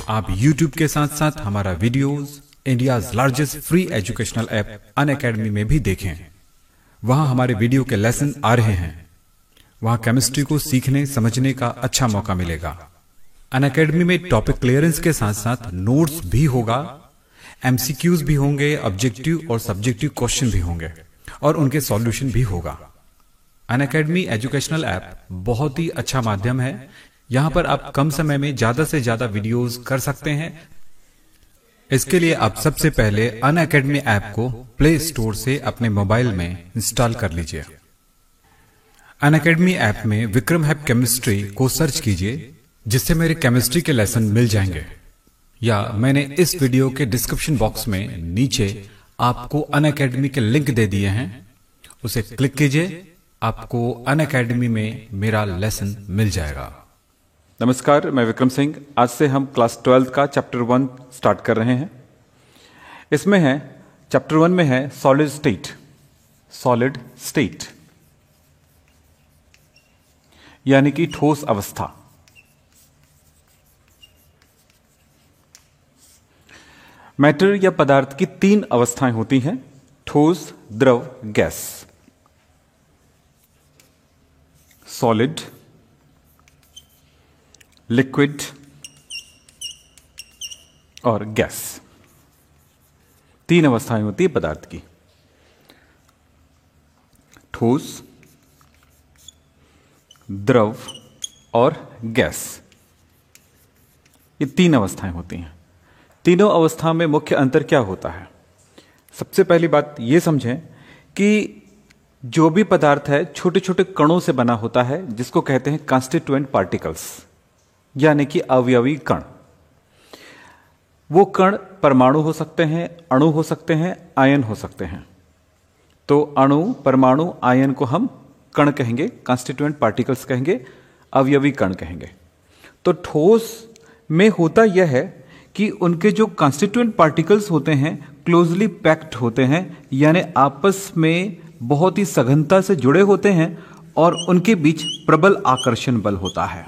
आप YouTube के साथ साथ हमारा videos India's largest free educational app Unacademy में भी देखें। वहां हमारे वीडियो के लेसन आ रहे हैं। वहां केमिस्ट्री को सीखने समझने का अच्छा मौका मिलेगा। अनअकैडमी में टॉपिक क्लियरेंस के साथ साथ नोट्स भी होगा, एमसीक्यूज भी होंगे, ऑब्जेक्टिव और सब्जेक्टिव क्वेश्चन भी होंगे और उनके सॉल्यूशन भी होगा। अनअकैडमी एजुकेशनल ऐप बहुत ही अच्छा माध्यम है। यहां पर आप कम समय में ज्यादा से ज्यादा वीडियोस कर सकते हैं। इसके लिए आप सबसे पहले अनअकैडमी ऐप को प्ले स्टोर से अपने मोबाइल में इंस्टॉल कर लीजिए। अनअकैडमी ऐप में विक्रम हैप केमिस्ट्री को सर्च कीजिए, जिससे मेरे केमिस्ट्री के लेसन मिल जाएंगे, या मैंने इस वीडियो के डिस्क्रिप्शन बॉक्स में नीचे आपको अनअकैडमी के लिंक दे दिए हैं, उसे क्लिक कीजिए, आपको अनअकैडमी में मेरा लेसन मिल जाएगा। नमस्कार, मैं विक्रम सिंह। आज से हम क्लास 12 का चैप्टर 1 स्टार्ट कर रहे हैं। इसमें है चैप्टर 1 में है सॉलिड स्टेट यानी कि ठोस अवस्था। मैटर या पदार्थ की 3 अवस्थाएं होती हैं: ठोस, द्रव, गैस। सॉलिड, लिक्विड और गैस। 3 अवस्थाएं होती है पदार्थ की: ठोस, द्रव और गैस। ये 3 अवस्थाएं होती हैं। तीनों अवस्था में मुख्य अंतर क्या होता है? सबसे पहली बात यह समझें कि जो भी पदार्थ है छोटे छोटे कणों से बना होता है, जिसको कहते हैं कॉन्स्टिट्यूएंट पार्टिकल्स, यानी कि अवयवी कण। वो कण परमाणु हो सकते हैं, अणु हो सकते हैं, आयन हो सकते हैं। तो अणु, परमाणु, आयन को हम कण कहेंगे, कॉन्स्टिट्यूएंट पार्टिकल्स कहेंगे, अवयवी कण कहेंगे। तो ठोस में होता यह है कि उनके जो कॉन्स्टिट्यूएंट पार्टिकल्स होते हैं क्लोजली पैक्ड होते हैं, यानी आपस में बहुत ही सघनता से जुड़े होते हैं और उनके बीच प्रबल आकर्षण बल होता है।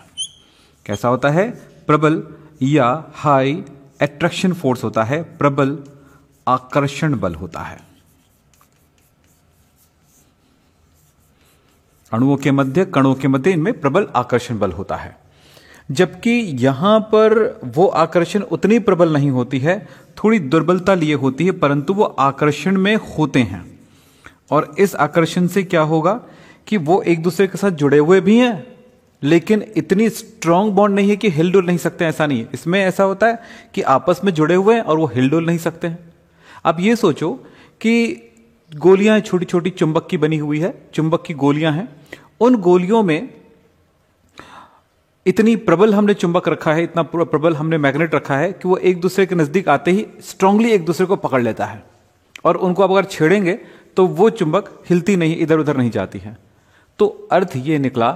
कैसा होता है? प्रबल या हाई अट्रैक्शन फोर्स होता है, प्रबल आकर्षण बल होता है। अणुओं के मध्य, कणों के मध्य इनमें प्रबल आकर्षण बल होता है। जबकि यहां पर वो आकर्षण उतनी प्रबल नहीं होती है, थोड़ी दुर्बलता लिए होती है, परंतु वो आकर्षण में होते हैं। और इस आकर्षण से क्या होगा कि वो एक दूसरे के साथ जुड़े हुए भी हैं, लेकिन इतनी स्ट्रांग बॉन्ड नहीं है कि हिलडुल नहीं सकते। ऐसा नहीं है। इसमें ऐसा होता है कि आपस में जुड़े हुए हैं और वो हिलडुल नहीं सकते हैं। अब ये सोचो कि गोलियां छोटी छोटी चुंबक की बनी हुई है, चुंबक की गोलियां हैं। उन गोलियों में इतनी प्रबल हमने चुंबक रखा है, इतना प्रबल हमने मैग्नेट रखा है कि वो एक दूसरे के नजदीक आते ही स्ट्रांगली एक दूसरे को पकड़ लेता है, और उनको अब अगर छेड़ेंगे तो वो चुंबक हिलती नहीं, इधर उधर नहीं जाती है। तो अर्थ ये निकला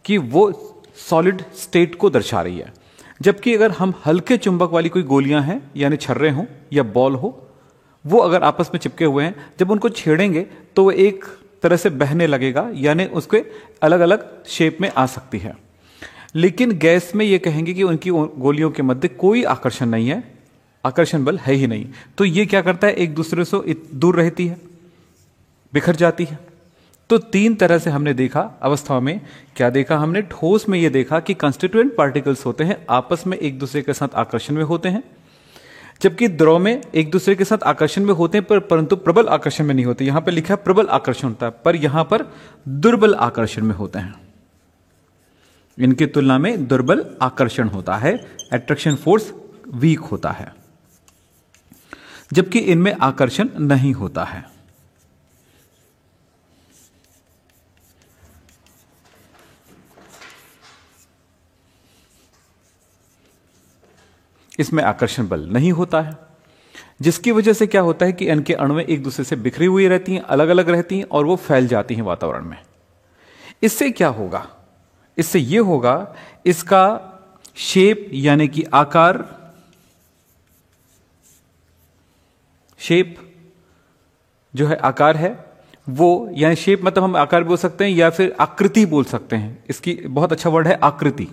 कि वो सॉलिड स्टेट को दर्शा रही है। जबकि अगर हम हल्के चुंबक वाली कोई गोलियां हैं, यानी छर्रे हों या बॉल हो, वो अगर आपस में चिपके हुए हैं, जब उनको छेड़ेंगे तो वो एक तरह से बहने लगेगा, यानी उसके अलग अलग शेप में आ सकती है। लेकिन गैस में ये कहेंगे कि उनकी गोलियों के मध्य कोई आकर्षण नहीं है, आकर्षण बल है ही नहीं। तो ये क्या करता है? एक दूसरे से दूर रहती है, बिखर जाती है। तो 3 तरह से हमने देखा अवस्था में। क्या देखा हमने? ठोस में ये देखा कि कंस्टिट्यूएंट पार्टिकल्स होते हैं, आपस में एक दूसरे के साथ आकर्षण में होते हैं। जबकि द्रव में एक दूसरे के साथ आकर्षण में होते हैं, परंतु प्रबल आकर्षण में नहीं होते। यहां पर लिखा है प्रबल आकर्षण होता है, पर यहां पर दुर्बल आकर्षण में होते हैं। इनकी तुलना में दुर्बल आकर्षण होता है, अट्रैक्शन फोर्स वीक होता है, जबकि इनमें आकर्षण नहीं होता है। इसमें आकर्षण बल नहीं होता है, जिसकी वजह से क्या होता है कि इनके अणुएं एक दूसरे से बिखरी हुई रहती हैं, अलग अलग रहती हैं, और वो फैल जाती हैं वातावरण में। इससे क्या होगा? इससे यह होगा, इसका शेप यानी कि आकार, शेप जो है आकार है वो, यानी शेप मतलब हम आकार बोल सकते हैं या फिर आकृति बोल सकते हैं। इसकी बहुत अच्छा वर्ड है आकृति,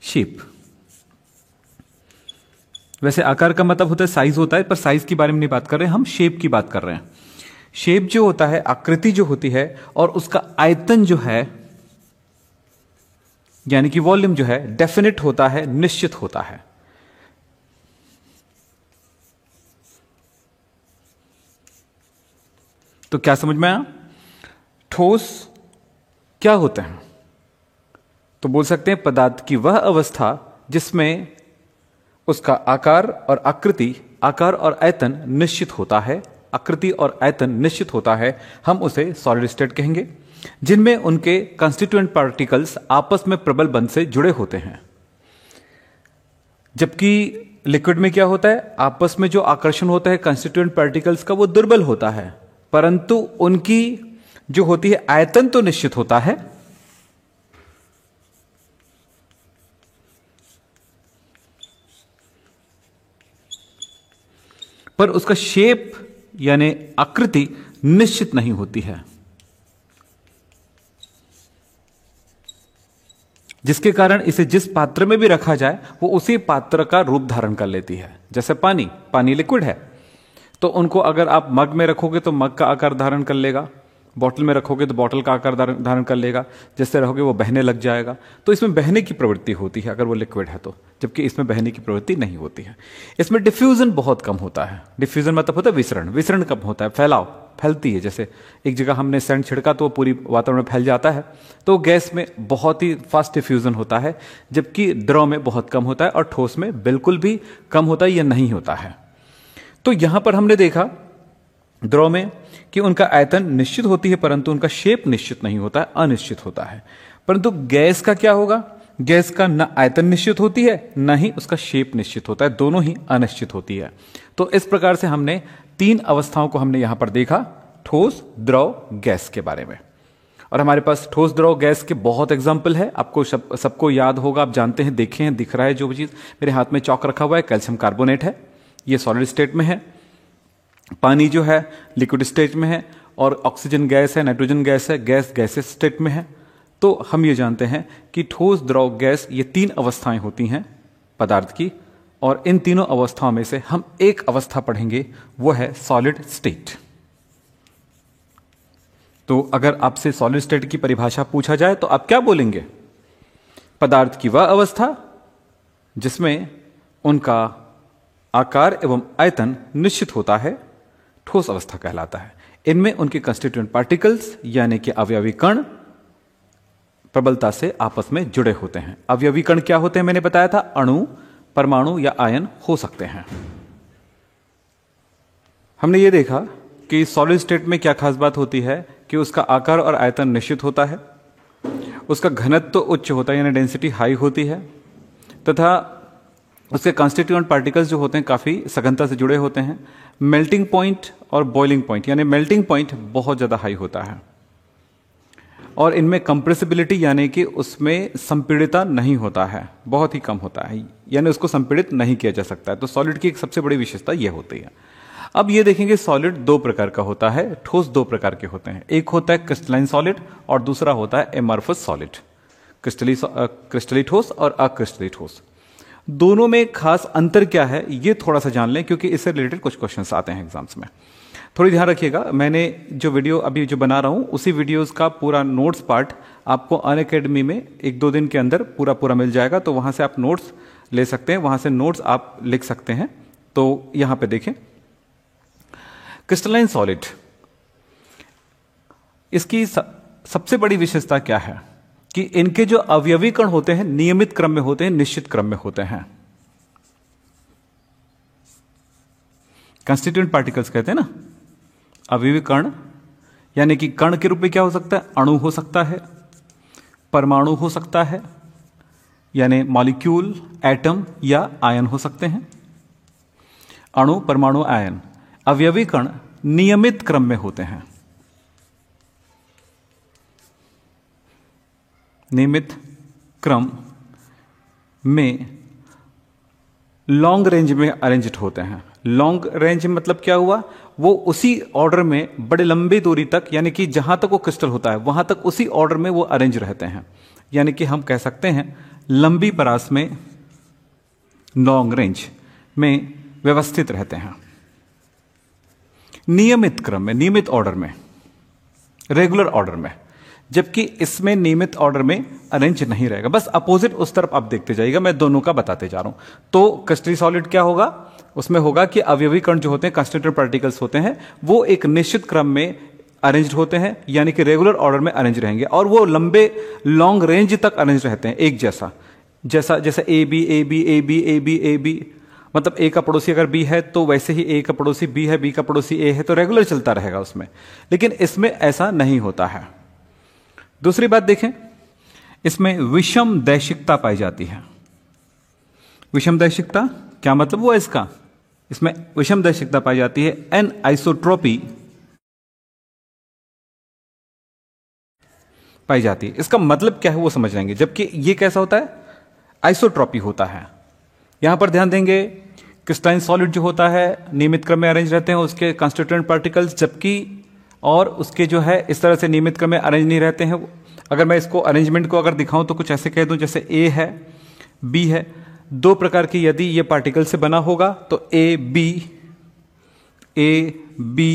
शेप। वैसे आकार का मतलब होता है साइज होता है, पर साइज के बारे में नहीं बात कर रहे हैं, हम शेप की बात कर रहे हैं। शेप जो होता है, आकृति जो होती है, और उसका आयतन जो है यानी कि वॉल्यूम जो है, डेफिनेट होता है, निश्चित होता है। तो क्या समझ में आया? ठोस क्या होते हैं? तो बोल सकते हैं पदार्थ की वह अवस्था जिसमें उसका आकार और आकृति, आकार और आयतन निश्चित होता है, आकृति और आयतन निश्चित होता है, हम उसे सॉलिड स्टेट कहेंगे, जिनमें उनके कंस्टिट्यूएंट पार्टिकल्स आपस में प्रबल बंध से जुड़े होते हैं। जबकि लिक्विड में क्या होता है, आपस में जो आकर्षण होता है कंस्टिट्यूएंट पार्टिकल्स का, वो दुर्बल होता है, परंतु उनकी जो होती है आयतन तो निश्चित होता है। पर उसका शेप यानी आकृति निश्चित नहीं होती है, जिसके कारण इसे जिस पात्र में भी रखा जाए वो उसी पात्र का रूप धारण कर लेती है। जैसे पानी, पानी लिक्विड है, तो उनको अगर आप मग में रखोगे तो मग का आकार धारण कर लेगा, बॉटल में रखोगे तो बॉटल का आकार धारण कर लेगा, जैसे रहोगे वो बहने लग जाएगा। तो इसमें बहने की प्रवृत्ति होती है अगर वो लिक्विड है तो, जबकि इसमें बहने की प्रवृत्ति नहीं होती है। इसमें डिफ्यूजन बहुत कम होता है। डिफ्यूजन मतलब होता है विसरण, विसरण कम होता है, फैलाव, फैलती है। जैसे एक जगह हमने सेंट छिड़का तो वो पूरी वातावरण में फैल जाता है, तो गैस में बहुत ही फास्ट डिफ्यूजन होता है, जबकि द्रव में बहुत कम होता है और ठोस में बिल्कुल भी कम होता है या नहीं होता है। तो यहां पर हमने देखा द्रव में कि उनका आयतन निश्चित होती है, परंतु उनका शेप निश्चित नहीं होता है, अनिश्चित होता है। परंतु गैस का क्या होगा? गैस का न आयतन निश्चित होती है, न ही उसका शेप निश्चित होता है, दोनों ही अनिश्चित होती है। तो इस प्रकार से हमने तीन अवस्थाओं को हमने यहां पर देखा, ठोस, द्रव, गैस के बारे में। और हमारे पास ठोस, द्रव, गैस के बहुत एग्जाम्पल है, आपको सबको याद होगा, आप जानते हैं, देखे हैं, दिख रहा है जो चीज। मेरे हाथ में चौक रखा हुआ है, कैल्शियम कार्बोनेट है, ये सॉलिड स्टेट में है। पानी जो है लिक्विड स्टेट में है, और ऑक्सीजन गैस है, नाइट्रोजन गैस है, गैस गैसेस स्टेट में है। तो हम ये जानते हैं कि ठोस, द्रव, गैस, ये तीन अवस्थाएं होती हैं पदार्थ की, और इन तीनों अवस्थाओं में से हम एक अवस्था पढ़ेंगे, वो है सॉलिड स्टेट। तो अगर आपसे सॉलिड स्टेट की परिभाषा पूछा जाए तो आप क्या बोलेंगे? पदार्थ की वह अवस्था जिसमें उनका आकार एवं आयतन निश्चित होता है, ठोस अवस्था कहलाता है। इनमें उनके कंस्टिट्यूएंट पार्टिकल्स यानी कि अवयवी कण प्रबलता से आपस में जुड़े होते हैं। अवयवी कण क्या होते हैं? मैंने बताया था, अणु, परमाणु या आयन हो सकते हैं। हमने ये देखा कि सॉलिड स्टेट में क्या खास बात होती है कि उसका आकार और आयतन निश्चित होता है, उसका घनत्व तो उच्च होता है यानी डेंसिटी हाई होती है, तथा उसके कॉन्स्टिट्यूएंट पार्टिकल्स जो होते हैं काफी सघनता से जुड़े होते हैं। मेल्टिंग पॉइंट और बॉइलिंग पॉइंट यानी मेल्टिंग पॉइंट बहुत ज्यादा हाई होता है, और इनमें कंप्रेसिबिलिटी यानी कि उसमें संपीड़िता नहीं होता है, बहुत ही कम होता है, यानी उसको संपीड़ित नहीं किया जा सकता है। तो सॉलिड की एक सबसे बड़ी विशेषता यह होती है। अब ये देखेंगे सॉलिड दो प्रकार का होता है, ठोस दो प्रकार के होते हैं। एक होता है क्रिस्टलाइन सॉलिड और दूसरा होता है एमॉर्फस सॉलिड, क्रिस्टली ठोस और अक्रिस्टली ठोस। दोनों में खास अंतर क्या है ये थोड़ा सा जान लें, क्योंकि इससे रिलेटेड कुछ क्वेश्चंस आते हैं एग्जाम्स में। थोड़ी ध्यान रखिएगा, मैंने जो वीडियो अभी जो बना रहा हूं उसी वीडियोस का पूरा नोट्स पार्ट आपको अनअकैडमी में 1-2 दिन के अंदर पूरा मिल जाएगा, तो वहां से आप नोट्स ले सकते हैं, वहां से नोट्स आप लिख सकते हैं। तो यहां पे देखें क्रिस्टलाइन सॉलिड, इसकी सबसे बड़ी विशेषता क्या है कि इनके जो अवयवी कण होते हैं नियमित क्रम में होते हैं, निश्चित क्रम में होते हैं। कंस्टिट्यूएंट पार्टिकल्स कहते हैं ना, अवयवी कण, यानी कि कण के रूप में क्या हो सकता है? अणु हो सकता है, परमाणु हो सकता है, यानी मॉलिक्यूल, एटम या आयन हो सकते हैं। अणु, परमाणु, आयन। अवयवी कण नियमित क्रम में होते हैं, नियमित क्रम में लॉन्ग रेंज में अरेंज्ड होते हैं। लॉन्ग रेंज मतलब क्या हुआ? वो उसी ऑर्डर में बड़े लंबी दूरी तक, यानी कि जहां तक वो क्रिस्टल होता है वहां तक उसी ऑर्डर में वो अरेंज रहते हैं। यानी कि हम कह सकते हैं लंबी परास में लॉन्ग रेंज, में व्यवस्थित रहते हैं, नियमित क्रम में, नियमित ऑर्डर में, रेगुलर ऑर्डर में, जबकि इसमें नियमित ऑर्डर में अरेंज नहीं रहेगा। बस अपोजिट उस तरफ आप देखते जाइएगा, मैं दोनों का बताते जा रहा हूं। तो क्रिस्टली सॉलिड क्या होगा, उसमें होगा कि अवयवी कण जो होते हैं, कंस्टिट्यूएंट पार्टिकल्स होते हैं, वो एक निश्चित क्रम में अरेंज होते हैं, यानी कि रेगुलर ऑर्डर में अरेंज रहेंगे, और वो लंबे लॉन्ग रेंज तक अरेंज रहते हैं, एक जैसा, जैसे A B A B A B A B A B, मतलब ए का पड़ोसी अगर बी है तो वैसे ही ए का पड़ोसी बी है, बी का पड़ोसी ए है, तो रेगुलर चलता रहेगा उसमें। लेकिन इसमें ऐसा नहीं होता है। दूसरी बात देखें, इसमें विषम दैशिकता पाई जाती है। विषम दैशिकता क्या मतलब हुआ इसका, इसमें विषम दैशिकता पाई जाती है, एन आइसोट्रोपी पाई जाती है। इसका मतलब क्या है वो समझ लेंगे। जबकि ये कैसा होता है, आइसोट्रोपी होता है। यहां पर ध्यान देंगे, क्रिस्टलाइन सॉलिड जो होता है नियमित क्रम में अरेंज रहते हैं उसके कंस्टिट्यूएंट पार्टिकल्स, जबकि और उसके जो है इस तरह से नियमित क्रम में अरेंज नहीं रहते हैं। अगर मैं इसको अरेंजमेंट को अगर दिखाऊं तो कुछ ऐसे कह दूं, जैसे ए है, बी है, दो प्रकार की यदि ये पार्टिकल से बना होगा तो A B A B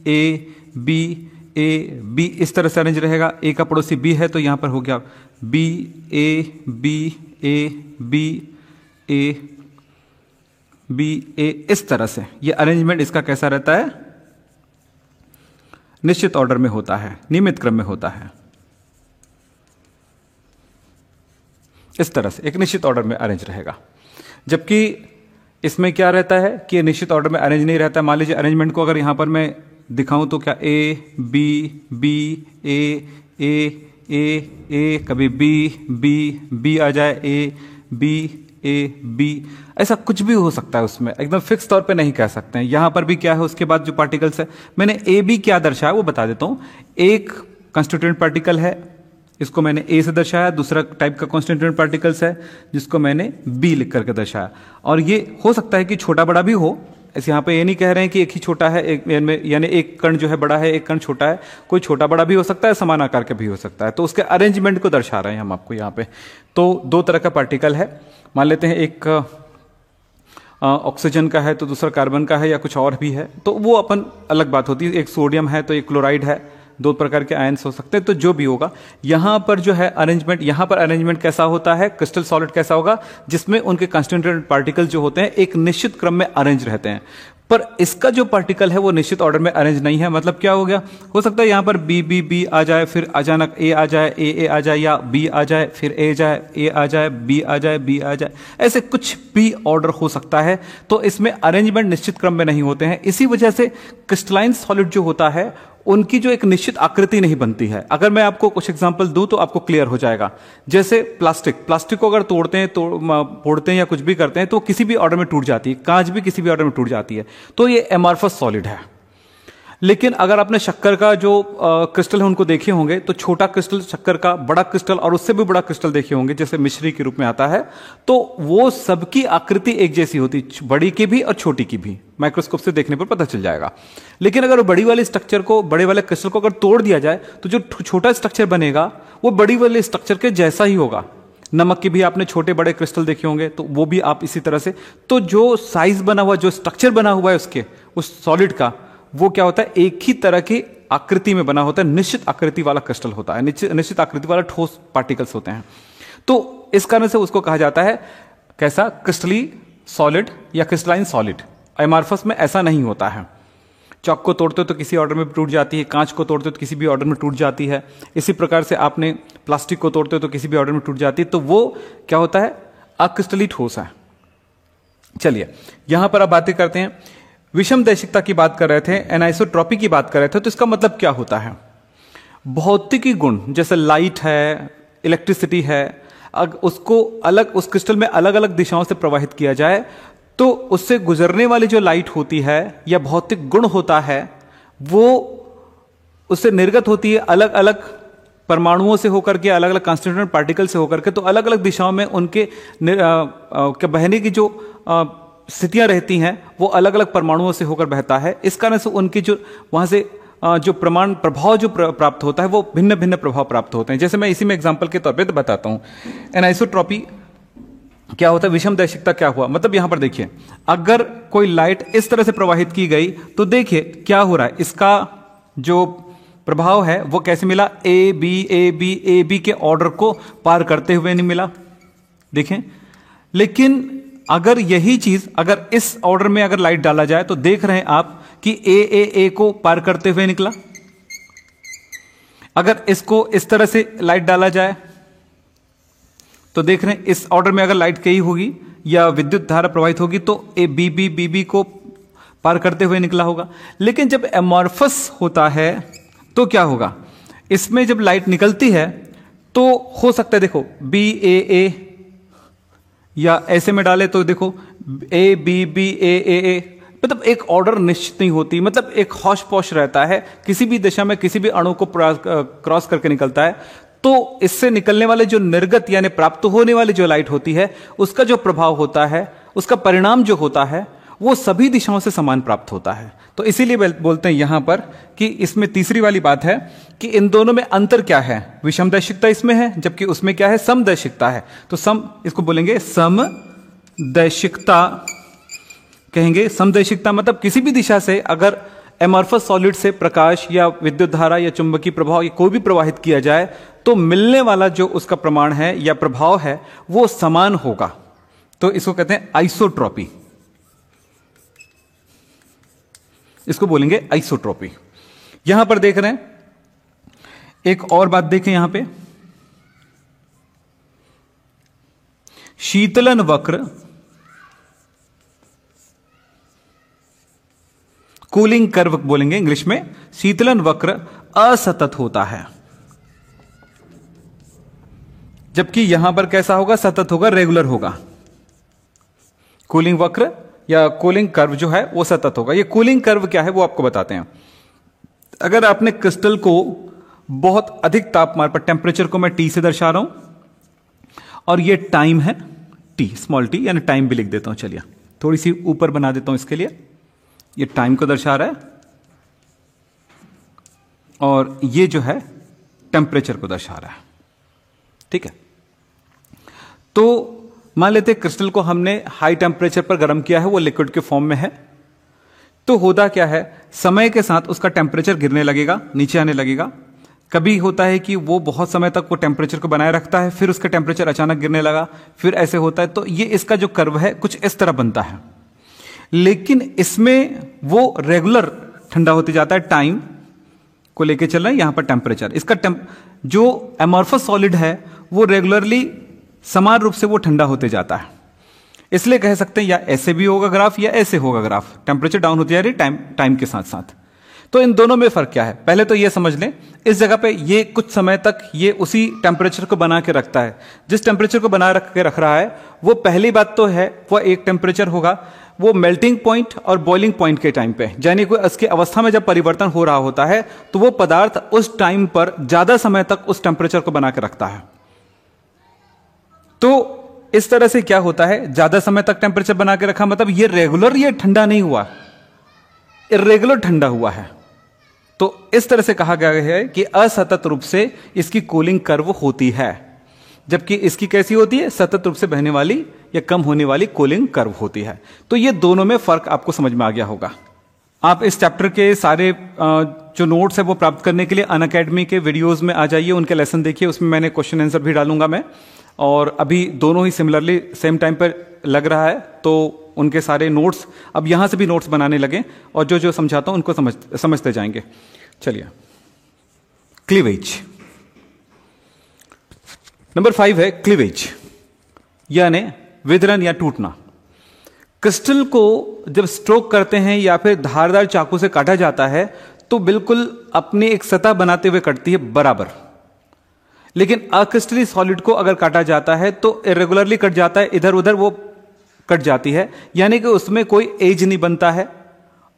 A B A B इस तरह से अरेंज रहेगा। ए का पड़ोसी बी है तो यहां पर हो गया B A B A B A B A, इस तरह से ये अरेंजमेंट इसका कैसा रहता है, निश्चित ऑर्डर में होता है, नियमित क्रम में होता है। इस तरह से एक निश्चित ऑर्डर में अरेंज रहेगा। जबकि इसमें क्या रहता है कि ये निश्चित ऑर्डर में अरेंज नहीं रहता। मान लीजिए अरेंजमेंट को अगर यहां पर मैं दिखाऊं तो क्या ए बी बी ए ए ए ए, कभी बी बी बी आ जाए, ए बी ए बी, ऐसा कुछ भी हो सकता है उसमें, एकदम फिक्स तौर पे नहीं कह सकते हैं। यहां पर भी क्या है, उसके बाद जो पार्टिकल्स है, मैंने ए बी क्या दर्शाया वो बता देता हूं। एक कंस्टिट्यूएंट पार्टिकल है, इसको मैंने ए से दर्शाया। दूसरा टाइप का कंस्टिट्यूएंट पार्टिकल्स है जिसको मैंने बी लिख करके दर्शाया। और ये हो सकता है कि छोटा बड़ा भी हो, ऐसे यहां पे ये नहीं कह रहे हैं कि एक ही छोटा है, एक यानी एक कण जो है बड़ा है, एक कण छोटा है, कोई छोटा बड़ा भी हो सकता है, समान आकार का भी हो सकता है। तो उसके अरेंजमेंट को दर्शा रहे हैं हम आपको यहां पे। तो दो तरह का पार्टिकल है, मान लेते हैं एक ऑक्सीजन का है तो दूसरा कार्बन का है या कुछ और भी है, तो वो अपन अलग बात होती है। एक सोडियम है तो एक क्लोराइड है, दो प्रकार के आयन्स हो सकते हैं। तो जो भी होगा यहां पर जो है अरेंजमेंट, यहां पर अरेंजमेंट कैसा होता है, क्रिस्टल सॉलिड कैसा होगा, जिसमें उनके कंस्टिट्यूएंट पार्टिकल जो होते हैं एक निश्चित क्रम में अरेंज रहते हैं। पर इसका जो पार्टिकल है वो निश्चित ऑर्डर में अरेंज नहीं है। मतलब क्या हो गया, हो सकता है यहां पर बी बी बी आ जाए, फिर अचानक ए आ जाए, ए आ जाए, या बी आ जाए, फिर ए जाए, ए आ जाए, बी आ जाए, बी आ जाए, ऐसे कुछ भी ऑर्डर हो सकता है। तो इसमें अरेंजमेंट निश्चित क्रम में नहीं होते हैं। इसी वजह से क्रिस्टलाइन सॉलिड जो होता है उनकी जो एक निश्चित आकृति नहीं बनती है। अगर मैं आपको कुछ एग्जांपल दूं तो आपको क्लियर हो जाएगा। जैसे प्लास्टिक को अगर तोड़ते हैं, फोड़ते हैं या कुछ भी करते हैं तो किसी भी ऑर्डर में टूट जाती है। कांच भी किसी भी ऑर्डर में टूट जाती है। तो ये एमॉर्फस सॉलिड है। लेकिन अगर आपने शक्कर का जो क्रिस्टल है उनको देखे होंगे तो छोटा क्रिस्टल शक्कर का, बड़ा क्रिस्टल और उससे भी बड़ा क्रिस्टल देखे होंगे जैसे मिश्री के रूप में आता है, तो वो सबकी आकृति एक जैसी होती, बड़ी की भी और छोटी की भी, माइक्रोस्कोप से देखने पर पता चल जाएगा। लेकिन अगर बड़ी वाले स्ट्रक्चर को, बड़े वाले क्रिस्टल को अगर तोड़ दिया जाए तो जो छोटा स्ट्रक्चर बनेगा वो बड़ी वाले स्ट्रक्चर के जैसा ही होगा। नमक के भी आपने छोटे बड़े क्रिस्टल देखे होंगे, तो वो भी आप इसी तरह से, तो जो साइज बना हुआ, जो स्ट्रक्चर बना हुआ है उसके, उस सॉलिड का, वो क्या होता है, एक ही तरह की आकृति में बना होता है, निश्चित आकृति वाला क्रिस्टल होता है, निश्चित आकृति वाला ठोस पार्टिकल्स होते हैं। तो इस कारण से उसको कहा जाता है कैसा, क्रिस्टली सॉलिड या क्रिस्टलाइन सॉलिड। एमॉर्फस में ऐसा नहीं होता है। चौक को तोड़ते हो तो किसी ऑर्डर में टूट जाती है, कांच को तोड़ते हो तो किसी भी ऑर्डर में टूट जाती है। इसी प्रकार से आपने प्लास्टिक को तोड़ते हो तो किसी भी ऑर्डर में टूट जाती है। तो वो क्या होता है, अक्रिस्टली ठोस है। चलिए यहां पर अब बातें करते हैं, विषम दैशिकता की बात कर रहे थे, एनाइसोट्रॉपी की बात कर रहे थे। तो इसका मतलब क्या होता है, भौतिकी गुण जैसे लाइट है, इलेक्ट्रिसिटी है, उसको अलग, उस क्रिस्टल में अलग अलग दिशाओं से प्रवाहित किया जाए तो उससे गुजरने वाली जो लाइट होती है या भौतिक गुण होता है वो उससे निर्गत होती है अलग अलग परमाणुओं से होकर के, अलग अलग कंस्टिट्यूएंट पार्टिकल से होकर के। तो अलग अलग दिशाओं में उनके बहने की जो स्थितियां रहती हैं वो अलग अलग परमाणुओं से होकर बहता है। इस कारण से उनकी जो वहां से जो प्रभाव जो प्राप्त होता है वो भिन्न भिन्न प्रभाव प्राप्त होते हैं। जैसे मैं इसी में एग्जांपल के तौर पे बताता हूं, एनाइसोट्रॉपी क्या होता है विषम दैशिकता क्या हुआ, मतलब यहां पर देखिए अगर कोई लाइट इस तरह से प्रवाहित की गई तो देखिए क्या हो रहा है, इसका जो प्रभाव है वो कैसे मिला, ए बी के ऑर्डर को पार करते हुए नहीं मिला, देखें। लेकिन अगर यही चीज अगर इस ऑर्डर में अगर लाइट डाला जाए तो देख रहे हैं आप कि ए को पार करते हुए निकला। अगर इसको इस तरह से लाइट डाला जाए तो देख रहे हैं इस ऑर्डर में अगर लाइट कही होगी या विद्युत धारा प्रवाहित होगी तो ए बी को पार करते हुए निकला होगा। लेकिन जब एमॉर्फस होता है तो क्या होगा, इसमें जब लाइट निकलती है तो हो सकता है देखो बी ए या ऐसे में डाले तो देखो ए बी ए, मतलब एक ऑर्डर निश्चित नहीं होती, मतलब एक हौश पौश रहता है, किसी भी दिशा में किसी भी अणु को क्रॉस करके निकलता है। तो इससे निकलने वाले जो निर्गत यानी प्राप्त होने वाली जो लाइट होती है उसका जो प्रभाव होता है, उसका परिणाम जो होता है वो सभी दिशाओं से समान प्राप्त होता है। तो इसीलिए बोलते हैं यहां पर कि इसमें तीसरी वाली बात है कि इन दोनों में अंतर क्या है, विषम दैशिकता इसमें है जबकि उसमें क्या है, समदैशिकता है। तो इसको बोलेंगे समदैशिकता, कहेंगे समदैशिकता मतलब किसी भी दिशा से अगर एमॉर्फस सॉलिड से प्रकाश या विद्युत धारा या चुंबकीय प्रभाव या कोई भी प्रवाहित किया जाए तो मिलने वाला जो उसका प्रमाण है या प्रभाव है वो समान होगा। तो इसको कहते हैं आइसोट्रॉपी, इसको बोलेंगे आइसोट्रॉपी। यहां पर देख रहे हैं एक और बात देखें, यहां पे शीतलन वक्र, कूलिंग कर्व बोलेंगे इंग्लिश में, शीतलन वक्र असतत होता है जबकि यहां पर कैसा होगा, सतत होगा, रेगुलर होगा। कूलिंग वक्र या कूलिंग कर्व जो है वो सतत होगा। ये कूलिंग कर्व क्या है वो आपको बताते हैं। अगर आपने क्रिस्टल को बहुत अधिक तापमान पर, टेम्परेचर को मैं टी से दर्शा रहा हूं और ये टाइम है टी, स्मॉल टी, यानी टाइम भी लिख देता हूं, चलिए थोड़ी सी ऊपर बना देता हूं इसके लिए, ये टाइम को दर्शा रहा है और ये जो है टेम्परेचर को दर्शा रहा है, ठीक है। तो मान लेते हैं क्रिस्टल को हमने हाई टेम्परेचर पर गर्म किया है, वो लिक्विड के फॉर्म में है। तो होता क्या है, समय के साथ उसका टेम्परेचर गिरने लगेगा, नीचे आने लगेगा। कभी होता है कि वो बहुत समय तक वो टेम्परेचर को बनाए रखता है, फिर उसका टेम्परेचर अचानक गिरने लगा, फिर ऐसे होता है। तो ये इसका जो कर्व है कुछ इस तरह बनता है। लेकिन इसमें वो रेगुलर ठंडा होते जाता है, टाइम को लेके चल रहा है, यहां पर टेम्परेचर, इसका जो एमॉर्फस सॉलिड है वो रेगुलरली समान रूप से वो ठंडा होते जाता है। इसलिए कह सकते हैं या ऐसे भी होगा ग्राफ या ऐसे होगा ग्राफ, टेम्परेचर डाउन होती जा रही टाइम के साथ साथ। तो इन दोनों में फर्क क्या है, पहले तो ये समझ लें, इस जगह पे ये कुछ समय तक ये उसी टेम्परेचर को बना के रखता है। जिस टेम्परेचर को बना रख रहा है वो पहली बात तो है वो एक टेम्परेचर होगा, वो मेल्टिंग पॉइंट और बॉइलिंग पॉइंट के टाइम पे, यानी कोई उसकी अवस्था में जब परिवर्तन हो रहा होता है तो वो पदार्थ उस टाइम पर ज्यादा समय तक उस टेम्परेचर को बना के रखता है। तो इस तरह से क्या होता है, ज्यादा समय तक टेम्परेचर बना के रखा मतलब ये रेगुलर, ये ठंडा नहीं हुआ, इर्रेगुलर ठंडा हुआ है। तो इस तरह से कहा गया है कि असतत रूप से इसकी कूलिंग कर्व होती है, जबकि इसकी कैसी होती है, सतत रूप से बहने वाली या कम होने वाली कूलिंग कर्व होती है। तो ये दोनों में फर्क आपको समझ में आ गया होगा। आप इस चैप्टर के सारे जो नोट्स है वो प्राप्त करने के लिए अनअकैडमी के वीडियोस में आ जाइए, उनके लेसन देखिए, उसमें मैंने क्वेश्चन आंसर भी डालूंगा मैं। और अभी दोनों ही सिमिलरली सेम टाइम पर लग रहा है, तो उनके सारे नोट्स अब यहां से भी नोट्स बनाने लगे और जो जो समझाता हूं उनको समझते जाएंगे। चलिए, क्लीवेज नंबर 5 है क्लीवेज, यानी विदलन या टूटना। क्रिस्टल को जब स्ट्रोक करते हैं या फिर धारदार चाकू से काटा जाता है तो बिल्कुल अपनी एक सतह बनाते हुए कटती है बराबर। लेकिन अक्रिस्टली सॉलिड को अगर काटा जाता है तो इरेगुलरली कट जाता है, इधर उधर वो कट जाती है, यानी कि उसमें कोई एज नहीं बनता है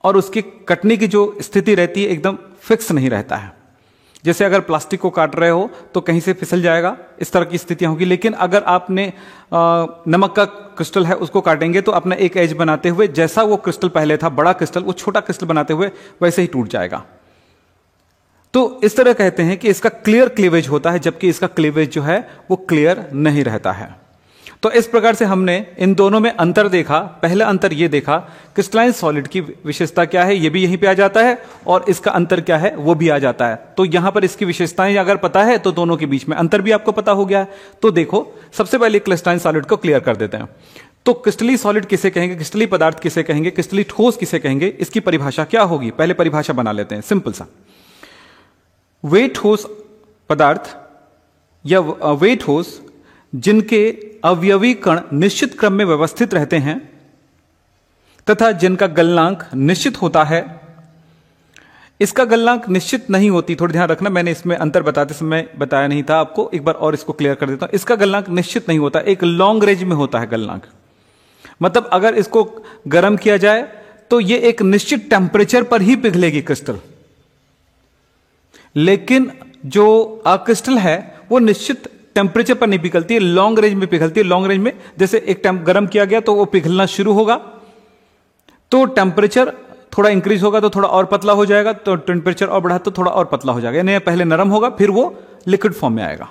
और उसकी कटने की जो स्थिति रहती है एकदम फिक्स नहीं रहता है। जैसे अगर प्लास्टिक को काट रहे हो तो कहीं से फिसल जाएगा, इस तरह की स्थितियां होगी। लेकिन अगर आपने नमक का क्रिस्टल है उसको काटेंगे तो अपना एक एज बनाते हुए, जैसा वो क्रिस्टल पहले था बड़ा क्रिस्टल, वो छोटा क्रिस्टल बनाते हुए वैसे ही टूट जाएगा। तो इस तरह कहते हैं कि इसका क्लियर क्लीवेज होता है, जबकि इसका क्लीवेज जो है वो क्लियर नहीं रहता है। तो इस प्रकार से हमने इन दोनों में अंतर देखा। पहला अंतर यह देखा क्रिस्टलाइन सॉलिड की विशेषता क्या है, यह भी यहीं पे आ जाता है, और इसका अंतर क्या है वो भी आ जाता है। तो यहां पर इसकी विशेषताएं अगर पता है तो दोनों के बीच में अंतर भी आपको पता हो गया है। तो देखो, सबसे पहले क्रिस्टलाइन सॉलिड को क्लियर कर देते हैं। तो क्रिस्टली सॉलिड किसे कहेंगे, क्रिस्टली पदार्थ किसे कहेंगे, क्रिस्टली ठोस किसे कहेंगे, इसकी परिभाषा क्या होगी। पहले परिभाषा बना लेते हैं, सिंपल सा। वे ठोस पदार्थ या वे ठोस जिनके अवयवी कण निश्चित क्रम में व्यवस्थित रहते हैं तथा जिनका गलनांक निश्चित होता है। इसका गलनांक निश्चित नहीं होती, थोड़ा ध्यान रखना, मैंने इसमें अंतर बताते समय बताया नहीं था आपको, एक बार और इसको क्लियर कर देता हूं। इसका गलनांक निश्चित नहीं होता, एक लॉन्ग रेंज में होता है गलनांक। मतलब अगर इसको गर्म किया जाए तो यह एक निश्चित टेंपरेचर पर ही पिघलेगी क्रिस्टल, लेकिन जो अक्रिस्टल है वो निश्चित टेंपरेचर पर नहीं पिघलती है, लॉन्ग रेंज में पिघलती है। लॉन्ग रेंज में जैसे एक गर्म किया गया तो वो पिघलना शुरू होगा, तो टेंपरेचर थोड़ा इंक्रीज होगा तो थोड़ा और पतला हो जाएगा, तो टेंपरेचर और बढ़ा तो थोड़ा और पतला हो जाएगा, यानी पहले नरम होगा फिर वो लिक्विड फॉर्म में आएगा।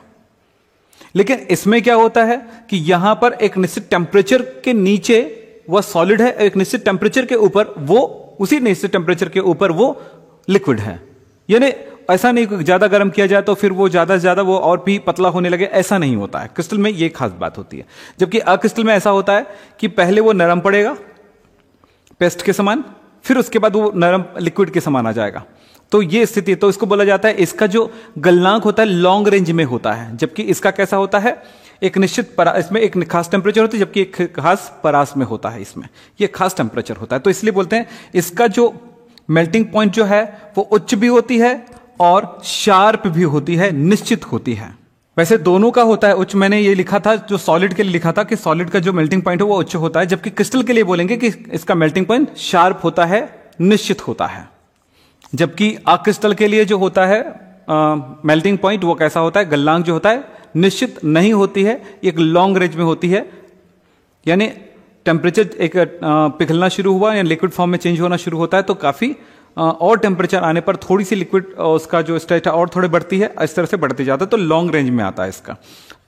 लेकिन इसमें क्या होता है कि यहां पर एक निश्चित टेंपरेचर के नीचे वह सॉलिड है, एक निश्चित टेंपरेचर के ऊपर वो, उसी निश्चित टेंपरेचर के ऊपर वो लिक्विड है। यानी ऐसा नहीं कि ज्यादा गर्म किया जाए तो फिर वो ज्यादा से ज्यादा वो और भी पतला होने लगे, ऐसा नहीं होता है। क्रिस्टल में ये खास बात होती है। जबकि अक्रिस्टल में ऐसा होता है कि पहले वो नरम पड़ेगा पेस्ट के समान, फिर उसके बाद वो नरम लिक्विड के समान आ जाएगा। तो ये स्थिति, तो इसको बोला जाता है, इसका जो गलनांक होता है लॉन्ग रेंज में होता है, जबकि इसका कैसा होता है, एक निश्चित इसमें एक खास टेंपरेचर होता है, जबकि एक खास परास में होता है, इसमें ये खास टेंपरेचर होता है। तो इसलिए बोलते हैं इसका जो मेल्टिंग पॉइंट जो है वो उच्च भी होती है और शार्प भी होती है, निश्चित होती है। वैसे दोनों का होता है उच्च, मैंने ये लिखा था जो सॉलिड के लिए लिखा था कि सॉलिड का जो मेल्टिंग पॉइंट है वो उच्च होता है, जबकि क्रिस्टल के लिए बोलेंगे कि इसका मेल्टिंग पॉइंट शार्प होता है, निश्चित होता है। जबकि अक्रिस्टल के लिए जो होता है मेल्टिंग पॉइंट वो कैसा होता है, गलनांक जो होता है निश्चित नहीं होती है, एक लॉन्ग रेंज में होती है। यानी टेम्परेचर एक पिघलना शुरू हुआ या लिक्विड फॉर्म में चेंज होना शुरू होता है तो काफी और टेम्परेचर आने पर थोड़ी सी लिक्विड उसका जो स्टेट है और थोड़ी बढ़ती है, इस तरह से बढ़ती जाता है, तो लॉन्ग रेंज में आता है इसका।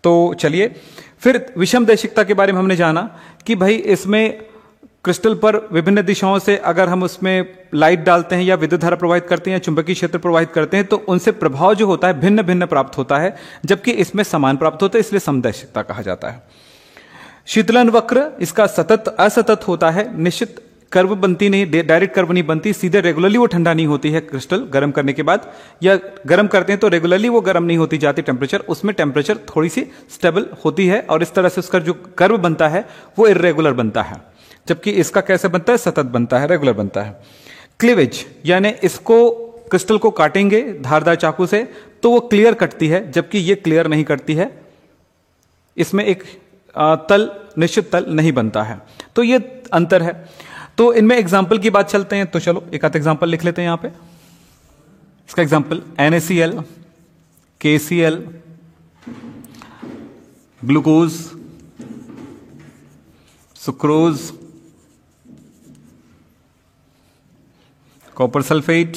तो चलिए फिर विषमदेशिकता के बारे में हमने जाना कि भाई इसमें क्रिस्टल पर विभिन्न दिशाओं से अगर हम उसमें लाइट डालते हैं या विद्युत धारा प्रवाहित करते हैं या चुंबकीय क्षेत्र प्रवाहित करते हैं तो उनसे प्रभाव जो होता है भिन्न भिन्न प्राप्त होता है, जबकि इसमें समान प्राप्त होता है, इसलिए समदैशिकता कहा जाता है। शीतलन वक्र इसका सतत असतत होता है, निश्चित कर्व बनती नहीं, डायरेक्ट कर्व नहीं बनती, सीधे रेगुलरली वो ठंडा नहीं होती है क्रिस्टल गर्म करने के बाद, या गर्म करते हैं तो रेगुलरली वो गर्म नहीं होती जाती टेम्परेचर, उसमें टेम्परेचर थोड़ी सी स्टेबल होती है और इस तरह से उसका जो कर्व बनता है वो इर्रेगुलर बनता है, जबकि इसका कैसे बनता है, सतत बनता है, रेगुलर बनता है। क्लीवेज यानी इसको क्रिस्टल को काटेंगे धारदार चाकू से तो वो क्लियर कटती है, जबकि ये क्लियर नहीं करती है, इसमें एक तल निश्चित तल नहीं बनता है। तो ये अंतर है। तो इनमें एग्जाम्पल की बात चलते हैं, तो चलो एक आध एग्जाम्पल लिख लेते हैं यहां पे। इसका example NaCl, KCl, glucose, sucrose, copper sulphate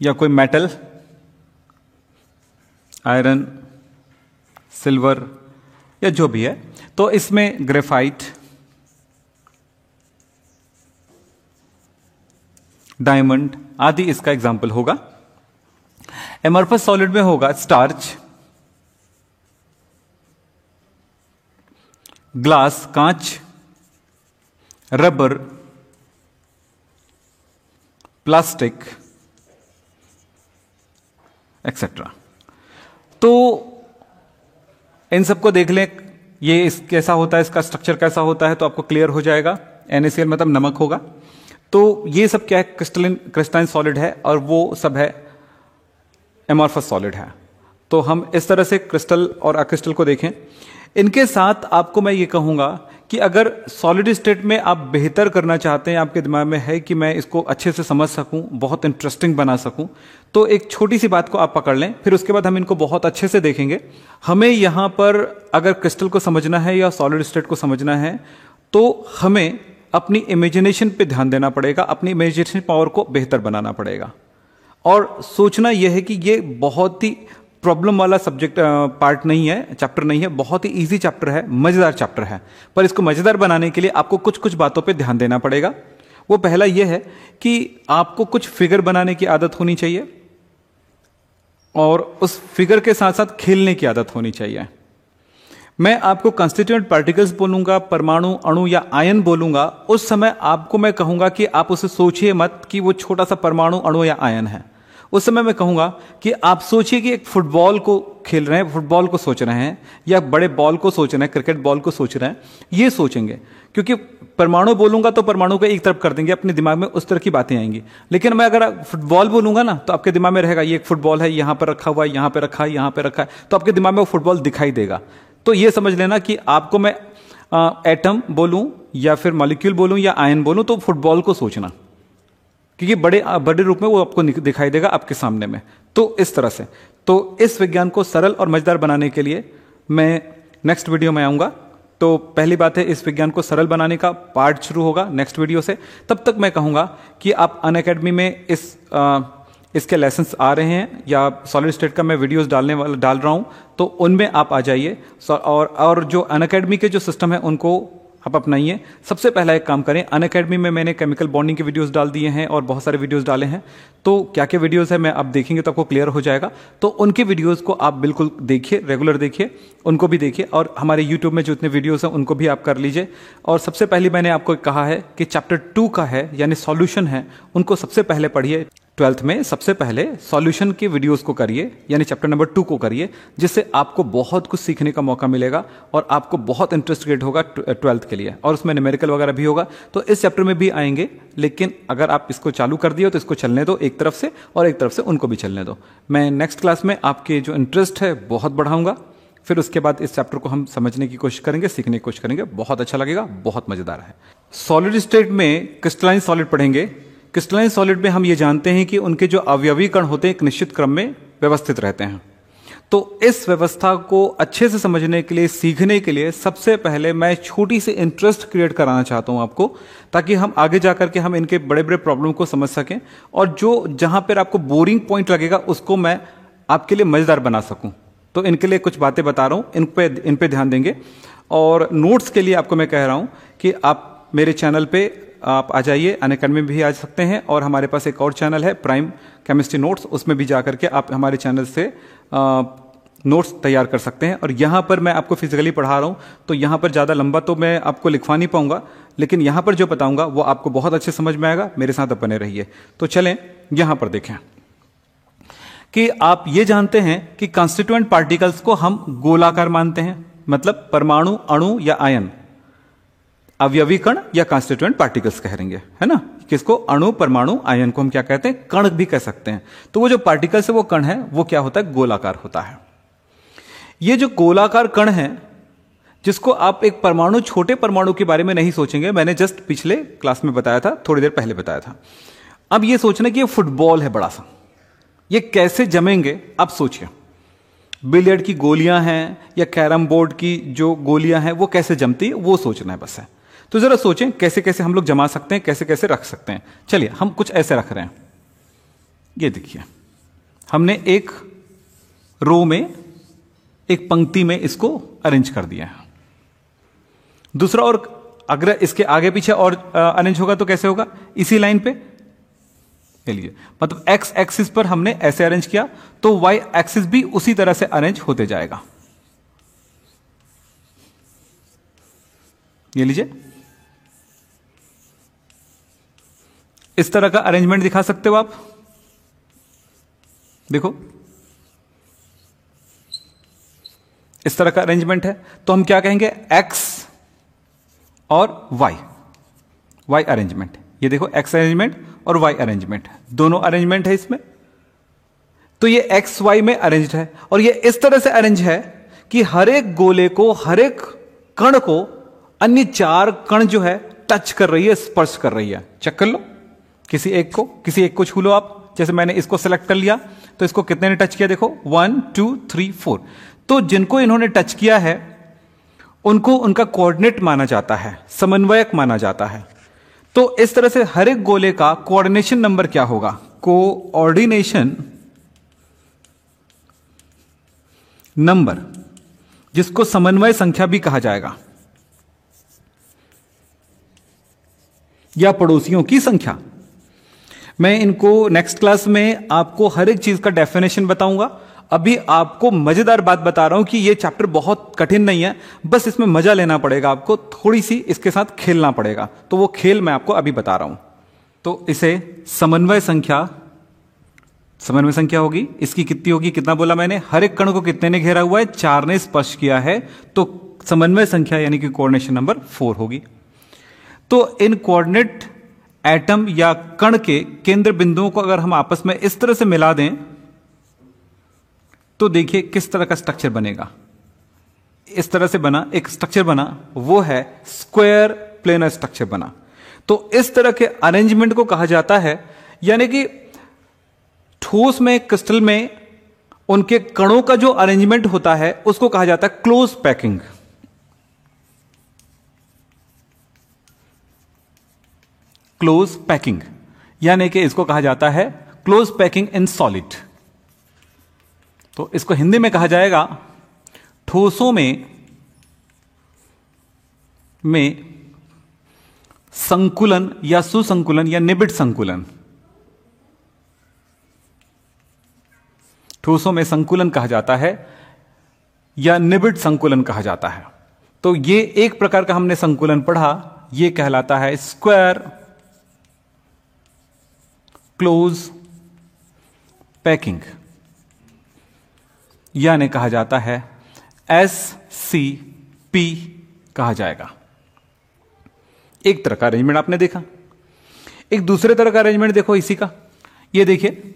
या कोई मेटल, आयरन, सिल्वर या जो भी है, तो इसमें ग्रेफाइट, डायमंड आदि इसका एग्जाम्पल होगा। एमरफस सॉलिड में होगा स्टार्च, ग्लास कांच, रबर, प्लास्टिक एक्सेट्रा। तो इन सबको देख लें, ये कैसा होता है, इसका स्ट्रक्चर कैसा होता है, तो आपको क्लियर हो जाएगा। NaCl मतलब नमक होगा। तो ये सब क्या है, क्रिस्टलाइन सॉलिड है और वो सब है एमॉर्फस सॉलिड है। तो हम इस तरह से क्रिस्टल और अक्रिस्टल को देखें। इनके साथ आपको मैं ये कहूंगा कि अगर सॉलिड स्टेट में आप बेहतर करना चाहते हैं, आपके दिमाग में है कि मैं इसको अच्छे से समझ सकूं, बहुत इंटरेस्टिंग बना सकूं, तो एक छोटी सी बात को आप पकड़ लें, फिर उसके बाद हम इनको बहुत अच्छे से देखेंगे। हमें यहां पर अगर क्रिस्टल को समझना है या सॉलिड स्टेट को समझना है तो हमें अपनी इमेजिनेशन पे ध्यान देना पड़ेगा, अपनी इमेजिनेशन पावर को बेहतर बनाना पड़ेगा और सोचना यह है कि यह बहुत ही प्रॉब्लम वाला सब्जेक्ट पार्ट नहीं है, चैप्टर नहीं है, बहुत ही इजी चैप्टर है, मजेदार चैप्टर है। पर इसको मजेदार बनाने के लिए आपको कुछ कुछ बातों पे ध्यान देना पड़ेगा। वो पहला ये है कि आपको कुछ फिगर बनाने की आदत होनी चाहिए और उस फिगर के साथ साथ खेलने की आदत होनी चाहिए। मैं आपको कंस्टिट्यूएंट पार्टिकल्स बोलूंगा, परमाणु, अणु या आयन बोलूंगा, उस समय आपको मैं कहूंगा कि आप उसे सोचिए मत कि वो छोटा सा परमाणु, अणु या आयन है। उस समय मैं कहूंगा कि आप सोचिए कि एक फुटबॉल को खेल रहे हैं, फुटबॉल को सोच रहे हैं, या बड़े बॉल को सोच रहे हैं, क्रिकेट बॉल को सोच रहे हैं, ये सोचेंगे। क्योंकि परमाणु बोलूंगा तो परमाणु को एक तरफ कर देंगे, अपने दिमाग में उस तरह की बातें आएंगी। लेकिन मैं अगर फुटबॉल बोलूंगा ना, तो आपके दिमाग में रहेगा ये एक फुटबॉल है, यहां पर रखा हुआ है, यहां पर रखा है, यहां पर रखा है, तो आपके दिमाग में वो फुटबॉल दिखाई देगा। तो ये समझ लेना कि आपको मैं एटम बोलूं या फिर मॉलिक्यूल बोलूं या आयन बोलूं, तो फुटबॉल को सोचना, क्योंकि बड़े रूप में वो आपको दिखाई देगा आपके सामने में। तो इस तरह से, तो इस विज्ञान को सरल और मजेदार बनाने के लिए मैं नेक्स्ट वीडियो में आऊंगा। तो पहली बात है, इस विज्ञान को सरल बनाने का पार्ट शुरू होगा नेक्स्ट वीडियो से। तब तक मैं कहूंगा कि आप अनअकैडमी में इसके लेसन्स आ रहे हैं या सॉलिड स्टेट का मैं वीडियोस डाल रहा हूं, तो उनमें आप आ जाइए और जो अनअकैडमी के जो सिस्टम है उनको आप अपनाइए। सबसे पहला एक काम करें, अनअकैडमी में मैंने केमिकल बॉन्डिंग के वीडियोस डाल दिए हैं और बहुत सारे वीडियोस डाले हैं। तो क्या क्या वीडियोस है मैं आप देखेंगे तो आपको क्लियर हो जाएगा। तो उनके वीडियोस को आप बिल्कुल देखिए, रेगुलर देखिए, उनको भी देखिए, और हमारे यूट्यूब में जो इतने वीडियोस हैं उनको भी आप कर लीजिए। और सबसे पहले मैंने आपको कहा है कि चैप्टर 2 का है, यानी सॉल्यूशन है, उनको सबसे पहले पढ़िए। 12th में सबसे पहले सॉल्यूशन के वीडियोस को करिए, यानी चैप्टर नंबर 2 को करिए, जिससे आपको बहुत कुछ सीखने का मौका मिलेगा और आपको बहुत इंटरेस्ट क्रिएट होगा 12th के लिए। और उसमें न्यूमेरिकल वगैरह भी होगा, तो इस चैप्टर में भी आएंगे। लेकिन अगर आप इसको चालू कर दिए तो इसको चलने दो एक तरफ से, और एक तरफ से उनको भी चलने दो। मैं नेक्स्ट क्लास में आपके जो इंटरेस्ट है बहुत बढ़ाऊंगा। फिर उसके बाद इस चैप्टर को हम समझने की कोशिश करेंगे, सीखने की कोशिश करेंगे, बहुत अच्छा लगेगा, बहुत मजेदार है। सॉलिड स्टेट में क्रिस्टलाइन सॉलिड पढ़ेंगे। क्रिस्टलाइन सॉलिड में हम ये जानते हैं कि उनके जो अवयवी कण होते हैं एक निश्चित क्रम में व्यवस्थित रहते हैं। तो इस व्यवस्था को अच्छे से समझने के लिए, सीखने के लिए, सबसे पहले मैं छोटी सी इंटरेस्ट क्रिएट कराना चाहता हूं आपको, ताकि हम आगे जाकर के हम इनके बड़े बड़े प्रॉब्लम को समझ सकें, और जो जहां पर आपको बोरिंग पॉइंट लगेगा उसको मैं आपके लिए मजेदार बना सकूं। तो इनके लिए कुछ बातें बता रहा हूं, इन पे ध्यान देंगे। और नोट्स के लिए आपको मैं कह रहा हूं कि आप मेरे चैनल पे आप आ जाइए, अनअकैडमी में भी आ सकते हैं, और हमारे पास एक और चैनल है प्राइम केमिस्ट्री नोट्स, उसमें भी जाकर के आप हमारे चैनल से नोट्स तैयार कर सकते हैं। और यहाँ पर मैं आपको फिजिकली पढ़ा रहा हूँ, तो यहाँ पर ज़्यादा लंबा तो मैं आपको लिखवा नहीं पाऊंगा, लेकिन यहाँ पर जो बताऊंगा वो आपको बहुत अच्छे समझ में आएगा। मेरे साथ बने रहिए। तो चलें यहाँ पर देखें कि आप ये जानते हैं कि कंस्टिट्यूएंट पार्टिकल्स को हम गोलाकार मानते हैं, मतलब परमाणु, अणु या आयन, अवयवी कण या कंस्टिट्यूएंट पार्टिकल्स कहेंगे, है ना। किसको? अणु, परमाणु, आयन को हम क्या कहते हैं? कण भी कह सकते हैं। तो वो जो पार्टिकल्स है वो कण है, वो क्या होता है? गोलाकार होता है। ये जो गोलाकार कण है, जिसको आप एक परमाणु, छोटे परमाणु के बारे में नहीं सोचेंगे, मैंने जस्ट पिछले क्लास में बताया था, थोड़ी देर पहले बताया था। अब ये सोचना कि ये फुटबॉल है बड़ा सा, ये कैसे जमेंगे? आप सोचिए, बिलियर्ड की गोलियां हैं या कैरम बोर्ड की जो गोलियां हैं वो कैसे जमती है, वो सोचना है बस है। तो जरा सोचें कैसे कैसे हम लोग जमा सकते हैं, कैसे कैसे रख सकते हैं। चलिए हम कुछ ऐसे रख रहे हैं। ये देखिए, हमने एक रो में, एक पंक्ति में इसको अरेंज कर दिया है। दूसरा, और अगर इसके आगे पीछे और अरेंज होगा तो कैसे होगा? इसी लाइन पे ले लीजिए, मतलब एक्स एक्सिस पर हमने ऐसे अरेंज किया तो वाई एक्सिस भी उसी तरह से अरेंज होते जाएगा। ये लीजिए, इस तरह का अरेंजमेंट दिखा सकते हो आप। देखो, इस तरह का अरेंजमेंट है, तो हम क्या कहेंगे? एक्स और वाई अरेंजमेंट। ये देखो, एक्स अरेंजमेंट और वाई अरेंजमेंट, दोनों अरेंजमेंट है इसमें। तो ये एक्स वाई में अरेंज्ड है, और ये इस तरह से अरेंज है कि हर एक गोले को, हर एक कण को अन्य 4 कण जो है टच कर रही है, स्पर्श कर रही है। चेक कर लो, किसी एक को छू लो आप। जैसे मैंने इसको सेलेक्ट कर लिया, तो इसको कितने ने टच किया? देखो, 1 2 3 4। तो जिनको इन्होंने टच किया है उनको उनका कोऑर्डिनेट माना जाता है, समन्वयक माना जाता है। तो इस तरह से हर एक गोले का कोऑर्डिनेशन नंबर क्या होगा? कोऑर्डिनेशन नंबर, जिसको समन्वय संख्या भी कहा जाएगा, या पड़ोसियों की संख्या। मैं इनको नेक्स्ट क्लास में आपको हर एक चीज का डेफिनेशन बताऊंगा। अभी आपको मजेदार बात बता रहा हूं कि यह चैप्टर बहुत कठिन नहीं है, बस इसमें मजा लेना पड़ेगा, आपको थोड़ी सी इसके साथ खेलना पड़ेगा। तो वो खेल मैं आपको अभी बता रहा हूं। तो इसे समन्वय संख्या होगी। इसकी कितनी होगी, कितना बोला मैंने, हर एक कण को कितने ने घेरा हुआ है, 4 ने स्पर्श किया है, तो समन्वय संख्या यानी कि कोऑर्डिनेशन नंबर 4 होगी। तो इन कोऑर्डिनेट एटम या कण के केंद्र बिंदुओं को अगर हम आपस में इस तरह से मिला दें तो देखिए किस तरह का स्ट्रक्चर बनेगा। इस तरह से बना एक स्ट्रक्चर बना, वो है स्क्वायर प्लेनर स्ट्रक्चर बना। तो इस तरह के अरेंजमेंट को कहा जाता है, यानी कि ठोस में, क्रिस्टल में उनके कणों का जो अरेंजमेंट होता है उसको कहा जाता है क्लोज पैकिंग। क्लोज पैकिंग यानी कि इसको कहा जाता है क्लोज पैकिंग इन सॉलिड। तो इसको हिंदी में कहा जाएगा ठोसों में संकुलन या सुसंकुलन या निबिड़ संकुलन। ठोसों में संकुलन कहा जाता है या निबिड़ संकुलन कहा जाता है। तो ये एक प्रकार का हमने संकुलन पढ़ा, ये कहलाता है स्क्वायर क्लोज पैकिंग, यानी कहा जाता है SCP कहा जाएगा। एक तरह का अरेंजमेंट आपने देखा। एक दूसरे तरह का अरेंजमेंट देखो इसी का, ये देखिए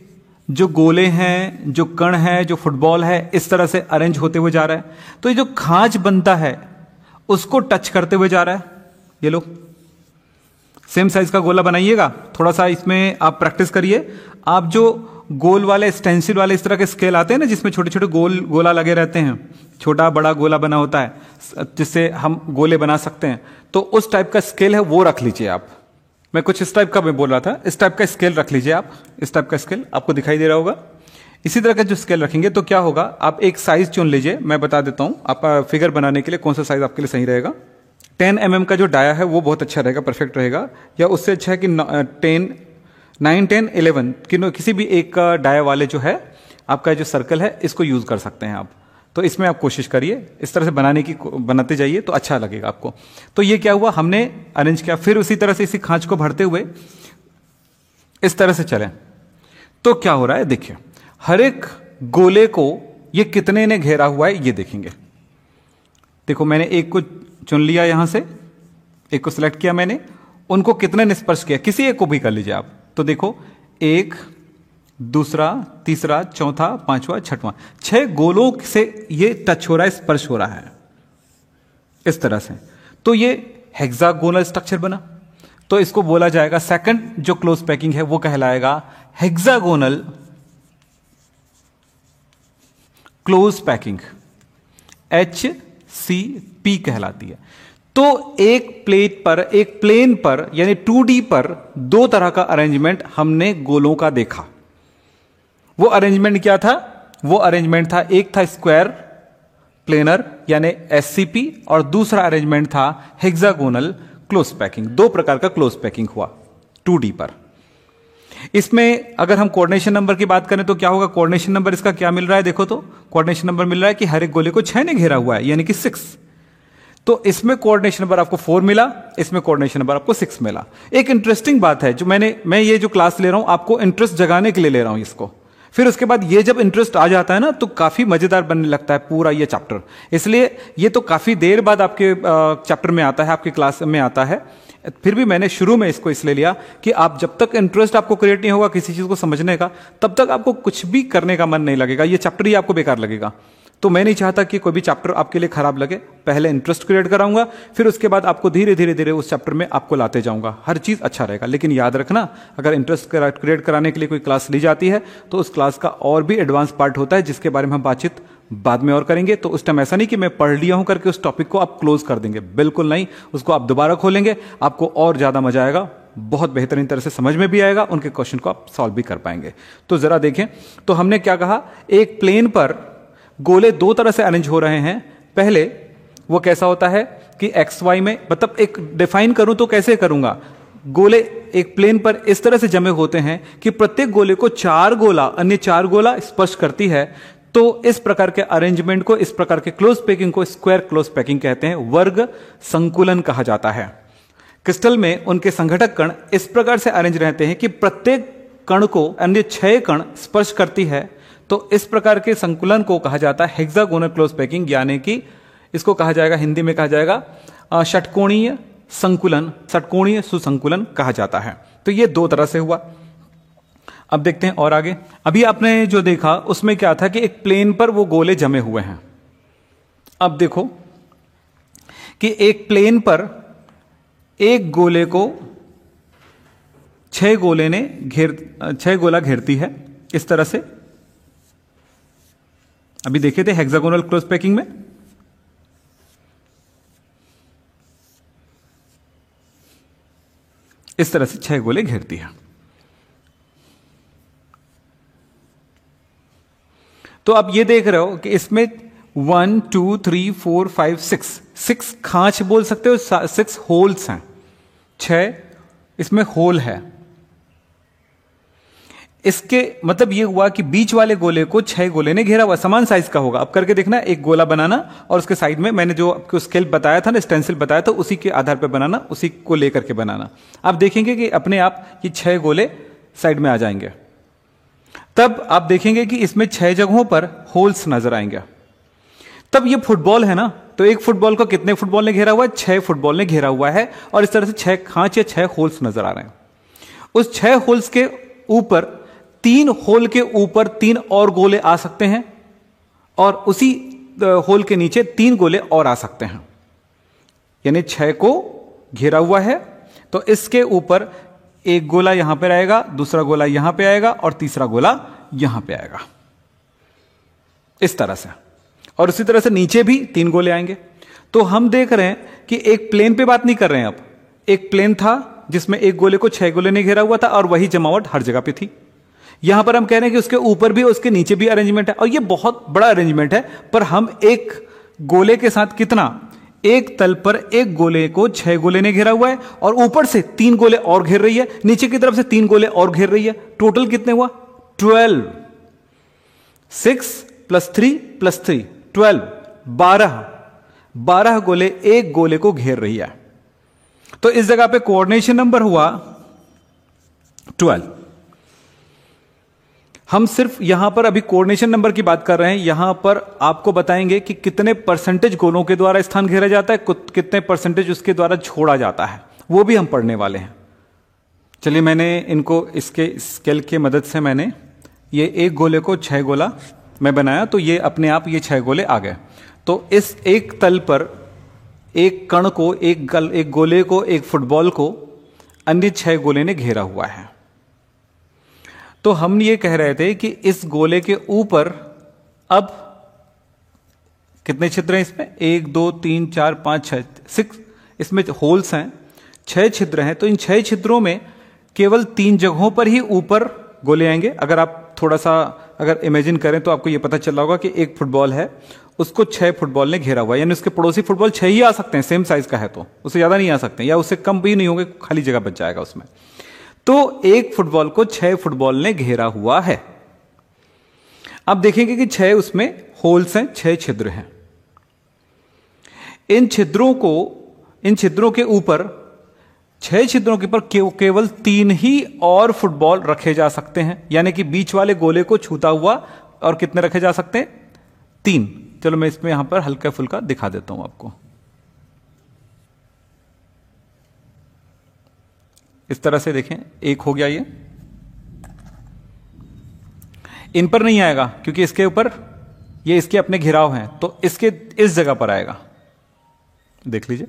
जो गोले हैं, जो कण है, जो फुटबॉल है, इस तरह से अरेंज होते हुए जा रहा है। तो ये जो खांच बनता है उसको टच करते हुए जा रहा है। ये लो सेम साइज का गोला बनाइएगा, थोड़ा सा इसमें आप प्रैक्टिस करिए। आप जो गोल वाले स्टेंसिल वाले इस तरह के स्केल आते हैं ना, जिसमें छोटे छोटे गोला लगे रहते हैं, छोटा बड़ा गोला बना होता है जिससे हम गोले बना सकते हैं, तो उस टाइप का स्केल है वो रख लीजिए आप। मैं कुछ इस टाइप का मैं बोल रहा था, इस टाइप का स्केल रख लीजिए आप। इस टाइप का स्केल आपको दिखाई दे रहा होगा। इसी तरह का जो स्केल रखेंगे तो क्या होगा, आप एक साइज चुन लीजिए। मैं बता देता हूं आप फिगर बनाने के लिए कौन सा साइज आपके लिए सही रहेगा। 10 mm का जो डाया है वो बहुत अच्छा रहेगा, परफेक्ट रहेगा। या उससे अच्छा है कि 9, 10, 11 किसी भी एक डाया वाले जो है आपका जो सर्कल है इसको यूज कर सकते हैं आप। तो इसमें आप कोशिश करिए इस तरह से बनाते जाइए तो अच्छा लगेगा आपको। तो ये क्या हुआ, हमने अरेंज किया, फिर उसी तरह से इसी खांच को भरते हुए इस तरह से चले तो क्या हो रहा है देखिए, हर एक गोले को ये कितने ने घेरा हुआ है ये देखेंगे। देखो मैंने एक को चुन लिया, यहां से एक को सिलेक्ट किया मैंने, उनको कितने ने स्पर्श किया, किसी एक को भी कर लीजिए आप। तो देखो 1, दूसरा, तीसरा, चौथा, पांचवा, छठवां, 6 गोलों से ये टच हो रहा है, स्पर्श हो रहा है इस तरह से। तो ये हेक्सागोनल स्ट्रक्चर बना। तो इसको बोला जाएगा, सेकंड जो क्लोज पैकिंग है वो कहलाएगा हेक्सागोनल क्लोज पैकिंग, HCP कहलाती है। तो एक प्लेन पर यानी 2D पर 2 तरह का अरेंजमेंट हमने गोलों का देखा। वो अरेंजमेंट क्या था, वो अरेंजमेंट था, एक था स्क्वायर प्लेनर यानी SCP और दूसरा अरेंजमेंट था हेक्सागोनल क्लोज पैकिंग। 2 प्रकार का क्लोज पैकिंग हुआ 2D पर। इसमें अगर हम कोऑर्डिनेशन नंबर की बात करें तो क्या होगा, कोऑर्डिनेशन नंबर इसका क्या मिल रहा है, देखो तो कोऑर्डिनेशन नंबर मिल रहा है कि हर एक गोले को 6 ने घेरा हुआ है यानी कि 6। तो इसमें कोऑर्डिनेशन नंबर आपको 4 मिला, इसमें कोऑर्डिनेशन नंबर आपको 6 मिला। एक इंटरेस्टिंग बात है जो मैं ये जो क्लास ले रहा हूं आपको इंटरेस्ट जगाने के लिए ले रहा हूं इसको। फिर उसके बाद ये जब इंटरेस्ट आ जाता है ना तो काफी मजेदार बनने लगता है पूरा ये चैप्टर। इसलिए ये तो काफी देर बाद आपके चैप्टर में आता है, आपकी क्लास में आता है। फिर भी मैंने शुरू में इसको इसलिए लिया कि आप जब तक इंटरेस्ट आपको क्रिएट नहीं होगा किसी चीज को समझने का, तब तक आपको कुछ भी करने का मन नहीं लगेगा, ये चैप्टर ही आपको बेकार लगेगा। तो मैं नहीं चाहता कि कोई भी चैप्टर आपके लिए खराब लगे। पहले इंटरेस्ट क्रिएट कराऊंगा, फिर उसके बाद आपको धीरे धीरे धीरे उस चैप्टर में आपको लाते जाऊंगा, हर चीज अच्छा रहेगा। लेकिन याद रखना, अगर इंटरेस्ट क्रिएट कराने के लिए कोई क्लास ली जाती है तो उस क्लास का और भी एडवांस पार्ट होता है जिसके बारे में हम बातचीत बाद में और करेंगे। तो उस टाइम ऐसा नहीं कि मैं पढ़ लिया हूं करके उस टॉपिक को आप क्लोज कर देंगे, बिल्कुल नहीं। उसको आप दोबारा खोलेंगे, आपको और ज्यादा मजा आएगा, बहुत बेहतरीन तरह से समझ में भी आएगा, उनके क्वेश्चन को आप सॉल्व भी कर पाएंगे। तो जरा देखें, तो हमने क्या कहा, एक प्लेन पर गोले दो तरह से अरेंज हो रहे हैं। पहले वो कैसा होता है कि एक्स वाई में, मतलब एक डिफाइन करूं तो कैसे करूंगा, गोले एक प्लेन पर इस तरह से जमे होते हैं कि प्रत्येक गोले को चार गोला अन्य चार गोला स्पर्श करती है। तो इस प्रकार के अरेंजमेंट को, इस प्रकार के क्लोज पैकिंग को स्क्वायर क्लोज पैकिंग कहते हैं, वर्ग संकुलन कहा जाता है। क्रिस्टल में उनके संघटक कण इस प्रकार से अरेंज रहते हैं कि प्रत्येक कण को अन्य 6 कण स्पर्श करती है। तो इस प्रकार के संकुलन को कहा जाता है हेक्सागोनल क्लोज पैकिंग, यानी कि इसको कहा जाएगा, हिंदी में कहा जाएगा षटकोणीय संकुलन, षटकोणीय सुसंकुलन कहा जाता है। तो ये दो तरह से हुआ। अब देखते हैं और आगे। अभी आपने जो देखा उसमें क्या था कि एक प्लेन पर वो गोले जमे हुए हैं। अब देखो कि एक प्लेन पर एक गोले को 6 गोला घेरती है इस तरह से। अभी देखे थे हेक्सागोनल क्लोज पैकिंग में। इस तरह से 6 गोले घेरती है। तो आप ये देख रहे हो कि इसमें 1 2 3 4 5 6 खांच बोल सकते हो, 6 होल्स हैं, 6 इसमें होल है। इसके मतलब ये हुआ कि बीच वाले गोले को 6 गोले ने घेरा हुआ, समान साइज का होगा। अब करके देखना, एक गोला बनाना और उसके साइड में मैंने जो आपको स्केल बताया था ना, स्टेंसिल बताया था, उसी के आधार पर बनाना, उसी को लेकर के बनाना। आप देखेंगे कि अपने आप ये 6 गोले साइड में आ जाएंगे। तब आप देखेंगे कि इसमें 6 जगहों पर होल्स नजर आएंगे। तब ये फुटबॉल है ना, तो एक फुटबॉल को कितने फुटबॉल ने घेरा हुआ है? 6 फुटबॉल ने घेरा हुआ है। और इस तरह से 6 खांच या 6 होल्स नजर आ रहे हैं। उस 6 होल्स के ऊपर 3 होल के ऊपर 3 और गोले आ सकते हैं, और उसी होल के नीचे 3 गोले और आ सकते हैं। यानी 6 को घेरा हुआ है, तो इसके ऊपर एक गोला यहां पर आएगा, दूसरा गोला यहां पे आएगा और तीसरा गोला यहां पे आएगा, इस तरह से। और उसी तरह से नीचे भी 3 गोले आएंगे। तो हम देख रहे हैं कि एक प्लेन पे बात नहीं कर रहे हैं। अब एक प्लेन था जिसमें एक गोले को 6 गोले ने घेरा हुआ था, और वही जमावट हर जगह पे थी। यहां पर हम कह रहे हैं कि उसके ऊपर भी उसके नीचे भी अरेंजमेंट है, और यह बहुत बड़ा अरेंजमेंट है। पर हम एक गोले के साथ कितना, एक तल पर एक गोले को 6 गोले ने घेरा हुआ है, और ऊपर से 3 गोले और घेर रही है, नीचे की तरफ से 3 गोले और घेर रही है। टोटल कितने हुआ? 12। 6 + 3 + 3 12, 12 गोले एक गोले को घेर रही है। तो इस जगह पे कोऑर्डिनेशन नंबर हुआ 12। हम सिर्फ यहां पर अभी कोऑर्डिनेशन नंबर की बात कर रहे हैं। यहां पर आपको बताएंगे कि कितने परसेंटेज गोलों के द्वारा स्थान घेरा जाता है, कितने परसेंटेज उसके द्वारा छोड़ा जाता है, वो भी हम पढ़ने वाले हैं। चलिए, मैंने इनको इसके स्केल की मदद से मैंने ये एक गोले को 6 गोला मैं बनाया, तो ये अपने आप ये 6 गोले आ गए। तो इस एक तल पर एक कण को, एक गोले को, एक फुटबॉल को अन्य 6 गोले ने घेरा हुआ है। तो हम ये कह रहे थे कि इस गोले के ऊपर अब कितने छिद्र हैं इसमें? 1 2 3 4 5 6 इसमें होल्स हैं, 6 छिद्र हैं। तो इन 6 छिद्रों में केवल 3 जगहों पर ही ऊपर गोले आएंगे। अगर आप थोड़ा सा अगर इमेजिन करें तो आपको यह पता चल रहा होगा कि एक फुटबॉल है, उसको 6 फुटबॉल ने घेरा हुआ है, यानी उसके पड़ोसी फुटबॉल 6 ही आ सकते हैं, सेम साइज का है तो उससे ज्यादा नहीं आ सकते, या उससे कम भी नहीं होंगे, खाली जगह बच जाएगा उसमें। तो एक फुटबॉल को 6 फुटबॉल ने घेरा हुआ है। अब देखेंगे कि 6 उसमें होल्स हैं, 6 छिद्र हैं। इन छिद्रों के ऊपर 6 छिद्रों के ऊपर केवल 3 ही और फुटबॉल रखे जा सकते हैं, यानी कि बीच वाले गोले को छूता हुआ। और कितने रखे जा सकते हैं? 3। चलो मैं इसमें यहां पर हल्का फुल्का दिखा देता हूं आपको। इस तरह से देखें, एक हो गया, ये इन पर नहीं आएगा क्योंकि इसके ऊपर ये इसके अपने घिराव हैं, तो इसके इस जगह पर आएगा। देख लीजिए,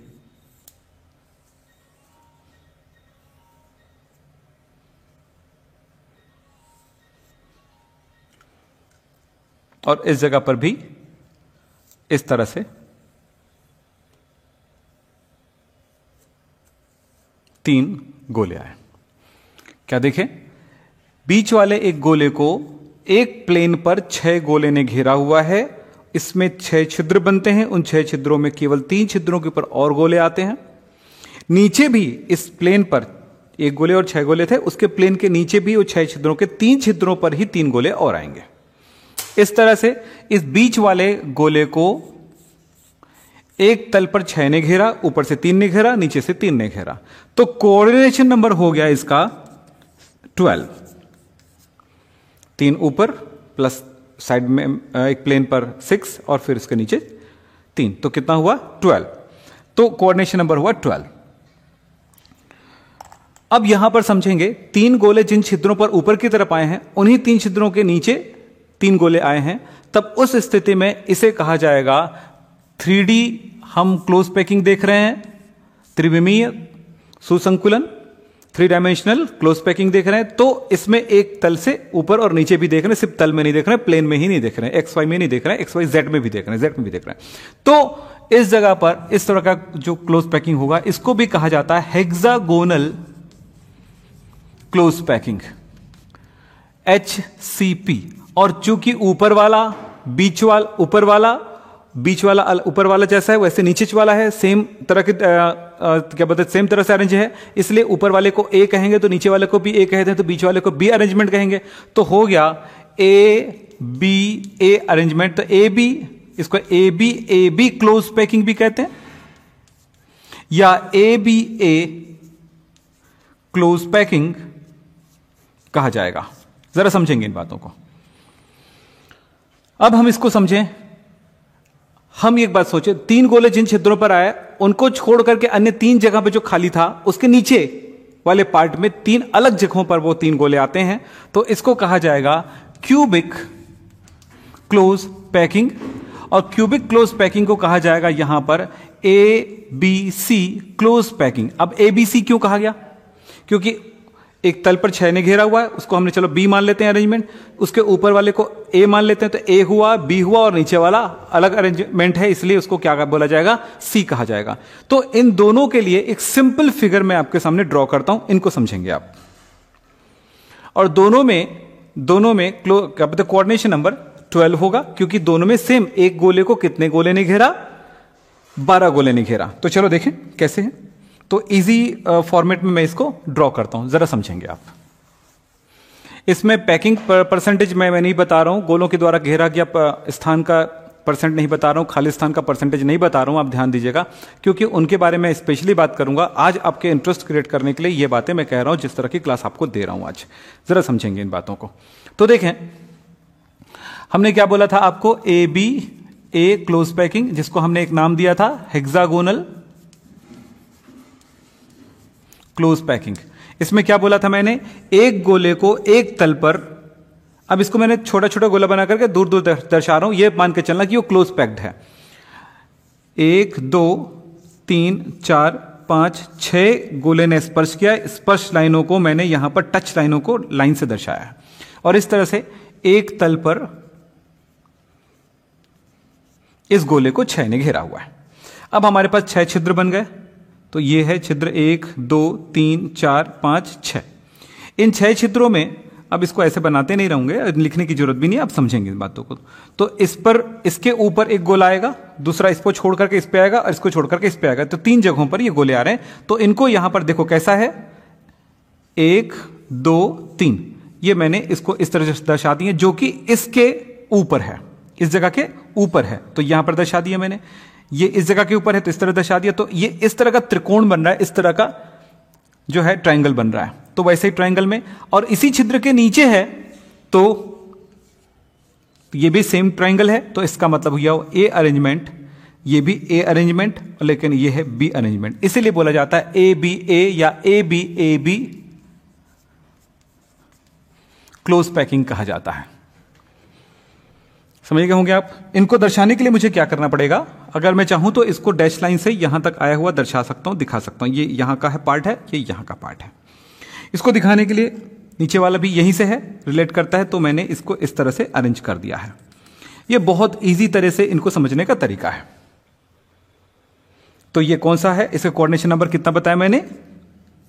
और इस जगह पर भी इस तरह से 3 गोले आए। क्या देखें? बीच वाले एक गोले को एक प्लेन पर 6 गोले ने घेरा हुआ है, इसमें 6 छिद्र बनते हैं, उन 6 छिद्रों में केवल 3 छिद्रों के ऊपर और गोले आते हैं। नीचे भी इस प्लेन पर 1 गोले और 6 गोले थे, उसके प्लेन के नीचे भी वो 6 छिद्रों के 3 छिद्रों पर ही 3 गोले और आएंगे। इस तरह से इस बीच वाले गोले को एक तल पर 6 ने घेरा, ऊपर से 3 ने घेरा, नीचे से 3 ने घेरा, तो कोऑर्डिनेशन नंबर हो गया इसका 12। 3 ऊपर प्लस साइड में एक प्लेन पर 6 और फिर इसके नीचे 3, तो कितना हुआ 12। तो कोऑर्डिनेशन नंबर हुआ 12। अब यहां पर समझेंगे 3 गोले जिन छिद्रों पर ऊपर की तरफ आए हैं, उन्हीं 3 छिद्रों के नीचे 3 गोले आए हैं, तब उस स्थिति में इसे कहा जाएगा 3D। हम क्लोज पैकिंग देख रहे हैं, त्रिविमीय सुसंकुलन, 3 डायमेंशनल क्लोज पैकिंग देख रहे हैं, तो इसमें एक तल से ऊपर और नीचे भी देख रहे हैं, सिर्फ तल में नहीं देख रहे हैं, प्लेन में ही नहीं देख रहे हैं, XY में नहीं देख रहे हैं, XYZ में भी देख रहे हैं, Z में भी देख रहे हैं। तो इस जगह पर इस तरह का जो क्लोज पैकिंग होगा, इसको भी कहा जाता है हेक्सागोनल क्लोज पैकिंग, HCP। और चूंकि ऊपर वाला ऊपर वाला जैसा है वैसे नीचे वाला है, सेम तरह के क्या बोलते हैं, सेम तरह से अरेंज है, इसलिए ऊपर वाले को A कहेंगे तो नीचे वाले को भी A कहते हैं, तो बीच वाले को B अरेंजमेंट कहेंगे। तो हो गया A अरेंजमेंट। तो AB, इसको AB क्लोज पैकिंग भी कहते हैं, या ABA क्लोज पैकिंग कहा जाएगा। जरा समझेंगे इन बातों को। अब हम इसको समझें। हम एक बात सोचे, 3 गोले जिन छिद्रों पर आए उनको छोड़ करके अन्य 3 जगह पे जो खाली था, उसके नीचे वाले पार्ट में 3 अलग जगहों पर वो 3 गोले आते हैं, तो इसको कहा जाएगा क्यूबिक क्लोज पैकिंग। और क्यूबिक क्लोज पैकिंग को कहा जाएगा यहां पर ABC क्लोज पैकिंग। अब ABC क्यों कहा गया? क्योंकि एक तल पर 6 ने घेरा हुआ है, उसको हमने चलो B मान लेते हैं अरेंजमेंट, उसके ऊपर वाले को A मान लेते हैं, तो A हुआ, B हुआ, और नीचे वाला अलग अरेंजमेंट है, इसलिए उसको क्या बोला जाएगा, C कहा जाएगा। तो इन दोनों के लिए एक सिंपल फिगर मैं आपके सामने ड्रॉ करता हूं, इनको समझेंगे आप। और दोनों में क्या बोलते, कोऑर्डिनेशन नंबर 12 होगा, क्योंकि दोनों में सेम, एक गोले को कितने गोले ने घेरा, 12 गोले ने घेरा। तो चलो देखें कैसे है। तो इजी फॉर्मेट में मैं इसको ड्रॉ करता हूं, जरा समझेंगे आप। इसमें पैकिंग परसेंटेज मैं नहीं बता रहा हूं, गोलों के द्वारा घेरा गया स्थान का परसेंट नहीं बता रहा हूं, खाली स्थान का परसेंटेज नहीं बता रहा हूं, आप ध्यान दीजिएगा, क्योंकि उनके बारे में स्पेशली बात करूंगा। आज आपके इंटरेस्ट क्रिएट करने के लिए ये बातें मैं कह रहा हूं, जिस तरह की क्लास आपको दे रहा हूं आज। जरा समझेंगे इन बातों को। तो देखें, हमने क्या बोला था आपको, ABA क्लोज पैकिंग, जिसको हमने एक नाम दिया था हेक्सागोनल क्लोज पैकिंग। इसमें क्या बोला था मैंने, एक गोले को एक तल पर, अब इसको मैंने छोटा छोटा गोला बना करके दूर दूर दर्शा रहा हूं, यह मान के चलना कि वो क्लोज पैक्ड है। 1 2 3 4 5 6 गोले ने स्पर्श किया, स्पर्श लाइनों को मैंने यहां पर टच लाइनों को लाइन से दर्शाया है, और इस तरह से एक तल पर इस गोले को 6 ने घेरा हुआ है। अब हमारे पास 6 छिद्र बन गए, तो ये है छिद्र 1 2 3 4 5 6। इन 6 छिद्रों में, अब इसको ऐसे बनाते नहीं रहूंगे, लिखने की जरूरत भी नहीं, आप समझेंगे इन बातों को। तो इस पर, इसके ऊपर एक गोला आएगा, दूसरा इसको छोड़ करके इस पे आएगा, और इसको छोड़ करके इस पे आएगा, तो 3 जगहों पर ये गोले आ रहे हैं। तो इनको यहां पर देखो कैसा है, 1 2 3, ये मैंने इसको इस तरह से दर्शा दिए, जो कि इसके ऊपर है, इस जगह के ऊपर है, तो यहां पर दर्शा दिया मैंने। ये इस जगह के ऊपर है, तो इस तरह दर्शा दिया। तो ये इस तरह का त्रिकोण बन रहा है, इस तरह का जो है ट्रायंगल बन रहा है। तो वैसे ही ट्रायंगल में, और इसी छिद्र के नीचे है, तो ये भी सेम ट्रायंगल है, तो इसका मतलब हुआ A अरेंजमेंट, ये भी A अरेंजमेंट, लेकिन ये है B अरेंजमेंट। इसीलिए बोला जाता है ABA या ABAB क्लोज पैकिंग कहा जाता है। समझ गए होंगे आप। इनको दर्शाने के लिए मुझे क्या करना पड़ेगा, अगर मैं चाहूं तो इसको डैश लाइन से यहां तक आया हुआ दर्शा सकता हूं, दिखा सकता हूं। ये यहां का है पार्ट है, ये यहां का पार्ट है। इसको दिखाने के लिए नीचे वाला भी यहीं से है, रिलेट करता है, तो मैंने इसको इस तरह से अरेंज कर दिया है। ये बहुत इजी तरह से इनको समझने का तरीका है। तो ये कौन सा है, इसका कोऑर्डिनेशन नंबर कितना बताया मैंने,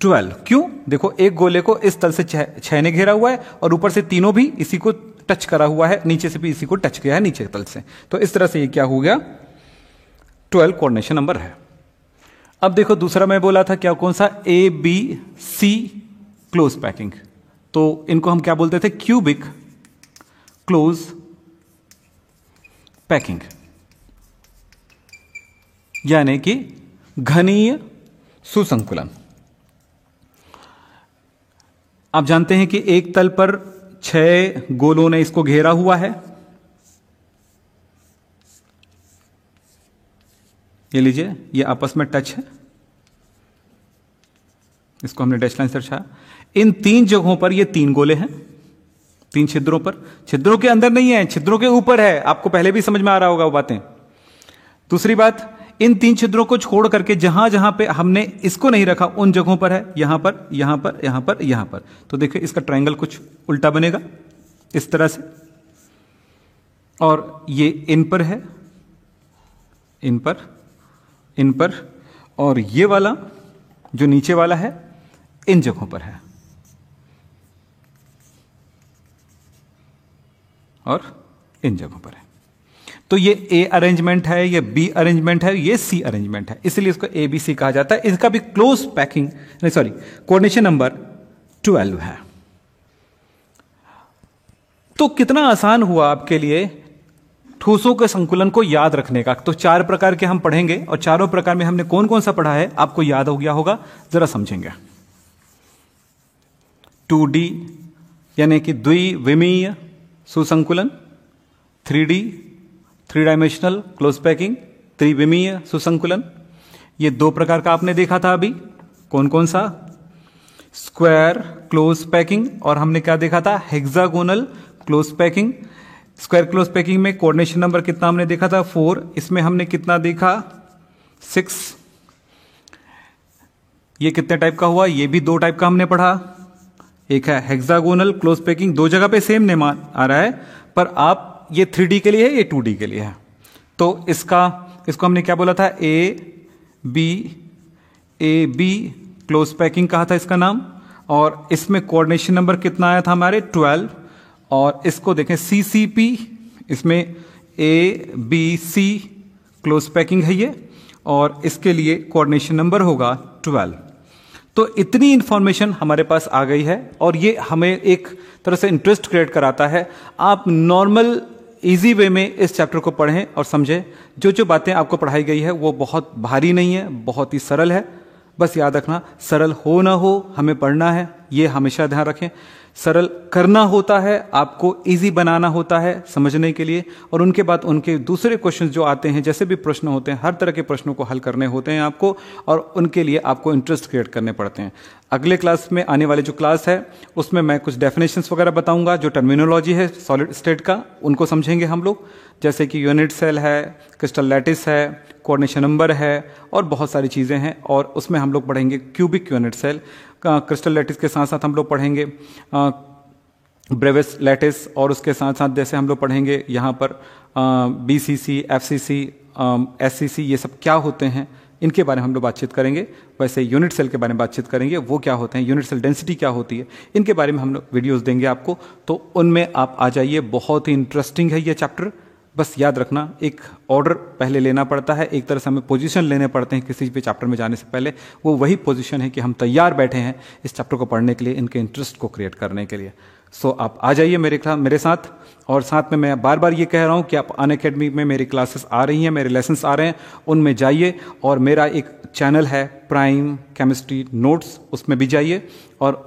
12। क्यों? देखो, एक गोले को इस तल से 6 ने घेरा हुआ है, और ऊपर से तीनों भी इसी को टच करा हुआ है, नीचे से भी इसी को टच किया है नीचे तल से। तो इस तरह से ये क्या हो गया, 12 कोऑर्डिनेशन नंबर है। अब देखो दूसरा मैं बोला था क्या, कौन सा, A B C close packing. तो इनको हम क्या बोलते थे, क्यूबिक क्लोज पैकिंग, यानी कि घनीय सुसंकुलन। आप जानते हैं कि एक तल पर 6 गोलों ने इसको घेरा हुआ है। ये लीजिए, ये आपस में टच है, इसको हमने डैश लाइन से दर्शाया। इन 3 जगहों पर ये 3 गोले हैं, 3 छिद्रों पर, छिद्रों के अंदर नहीं है, छिद्रों के ऊपर है। आपको पहले भी समझ में आ रहा होगा वो बातें। दूसरी बात, इन 3 छिद्रों को छोड़ करके जहां जहां पे हमने इसको नहीं रखा उन जगहों पर है, यहां पर, यहां पर, यहां पर, यहां पर। तो देखिए इसका ट्रायंगल कुछ उल्टा बनेगा इस तरह से, और ये इन पर है, इन पर, इन पर, और ये वाला जो नीचे वाला है इन जगहों पर है, और इन जगहों पर है। तो ये ए अरेंजमेंट है, ये बी अरेंजमेंट है, ये सी अरेंजमेंट है, इसलिए इसको ए बी सी कहा जाता है। इसका भी क्लोज पैकिंग, नहीं सॉरी, कोऑर्डिनेशन नंबर 12 है। तो कितना आसान हुआ आपके लिए ठोसों के संकुलन को याद रखने का। तो 4 प्रकार के हम पढ़ेंगे, और चारों प्रकार में हमने कौन कौन सा पढ़ा है आपको याद हो गया होगा, जरा समझेंगे। 2D यानी कि द्विविमीय सुसंकुलन, 3D 3 डायमेंशनल क्लोज पैकिंग, त्रिविमीय सुसंकुलन। ये 2 प्रकार का आपने देखा था अभी, कौन कौन सा, स्क्वायर क्लोज पैकिंग, और हमने क्या देखा था, hexagonal close packing. Square close packing में कोऑर्डिनेशन नंबर कितना हमने देखा था, 4। इसमें हमने कितना देखा, 6। ये कितने टाइप का हुआ, ये भी 2 टाइप का हमने पढ़ा। एक है हेक्सागोनल क्लोज पैकिंग, 2 जगह पे सेम नेम आ रहा है, पर आप ये 3D के लिए है, ये 2D के लिए है। तो इसको हमने क्या बोला था, ए बी क्लोज पैकिंग कहा था इसका नाम, और इसमें कोऑर्डिनेशन नंबर कितना आया था हमारे, 12। और इसको देखें CCP, इसमें A B C close packing है ये, और इसके लिए कोऑर्डिनेशन नंबर होगा 12। तो इतनी इंफॉर्मेशन हमारे पास आ गई है, और ये हमें एक तरह से इंटरेस्ट क्रिएट कराता है। आप नॉर्मल इजी वे में इस चैप्टर को पढ़ें और समझें। जो जो बातें आपको पढ़ाई गई है वो बहुत भारी नहीं है, बहुत ही सरल है। बस याद रखना, सरल हो ना हो हमें पढ़ना है, ये हमेशा ध्यान रखें। सरल करना होता है, आपको इजी बनाना होता है समझने के लिए, और उनके बाद उनके दूसरे क्वेश्चन जो आते हैं, जैसे भी प्रश्न होते हैं, हर तरह के प्रश्नों को हल करने होते हैं आपको, और उनके लिए आपको इंटरेस्ट क्रिएट करने पड़ते हैं। अगले क्लास में, आने वाले जो क्लास है उसमें मैं कुछ डेफिनेशंस वगैरह बताऊंगा, जो टर्मिनोलॉजी है सॉलिड स्टेट का, उनको समझेंगे हम लोग, जैसे कि यूनिट सेल है, क्रिस्टल लैटिस है, कोऑर्डिनेशन नंबर है, और बहुत सारी चीज़ें हैं। और उसमें हम लोग पढ़ेंगे cubic unit cell, crystal lattice के साथ साथ हम लोग पढ़ेंगे ब्रेविस लैटिस, और उसके साथ साथ जैसे हम लोग पढ़ेंगे यहाँ पर BCC, FCC, SCC, ये सब क्या होते हैं इनके बारे में हम लोग बातचीत करेंगे। वैसे यूनिट सेल के बारे में बातचीत करेंगे, वो क्या होते हैं, यूनिट सेल डेंसिटी क्या होती है, इनके बारे में हम लोग वीडियोस देंगे आपको। तो उनमें आप आ जाइए, बहुत ही इंटरेस्टिंग है ये चैप्टर। बस याद रखना, एक ऑर्डर पहले लेना पड़ता है, एक तरह से हमें पोजीशन लेने पड़ते हैं किसी भी चैप्टर में जाने से पहले। वो वही पोजीशन है कि हम तैयार बैठे हैं इस चैप्टर को पढ़ने के लिए, इनके इंटरेस्ट को क्रिएट करने के लिए। सो आप आ जाइए मेरे साथ। और साथ में मैं बार बार ये कह रहा हूँ कि आप अनअकैडमी में मेरी क्लासेस आ रही हैं, मेरे लेसन्स आ रहे हैं, उनमें जाइए। और मेरा एक चैनल है प्राइम केमिस्ट्री नोट्स, उसमें भी जाइए, और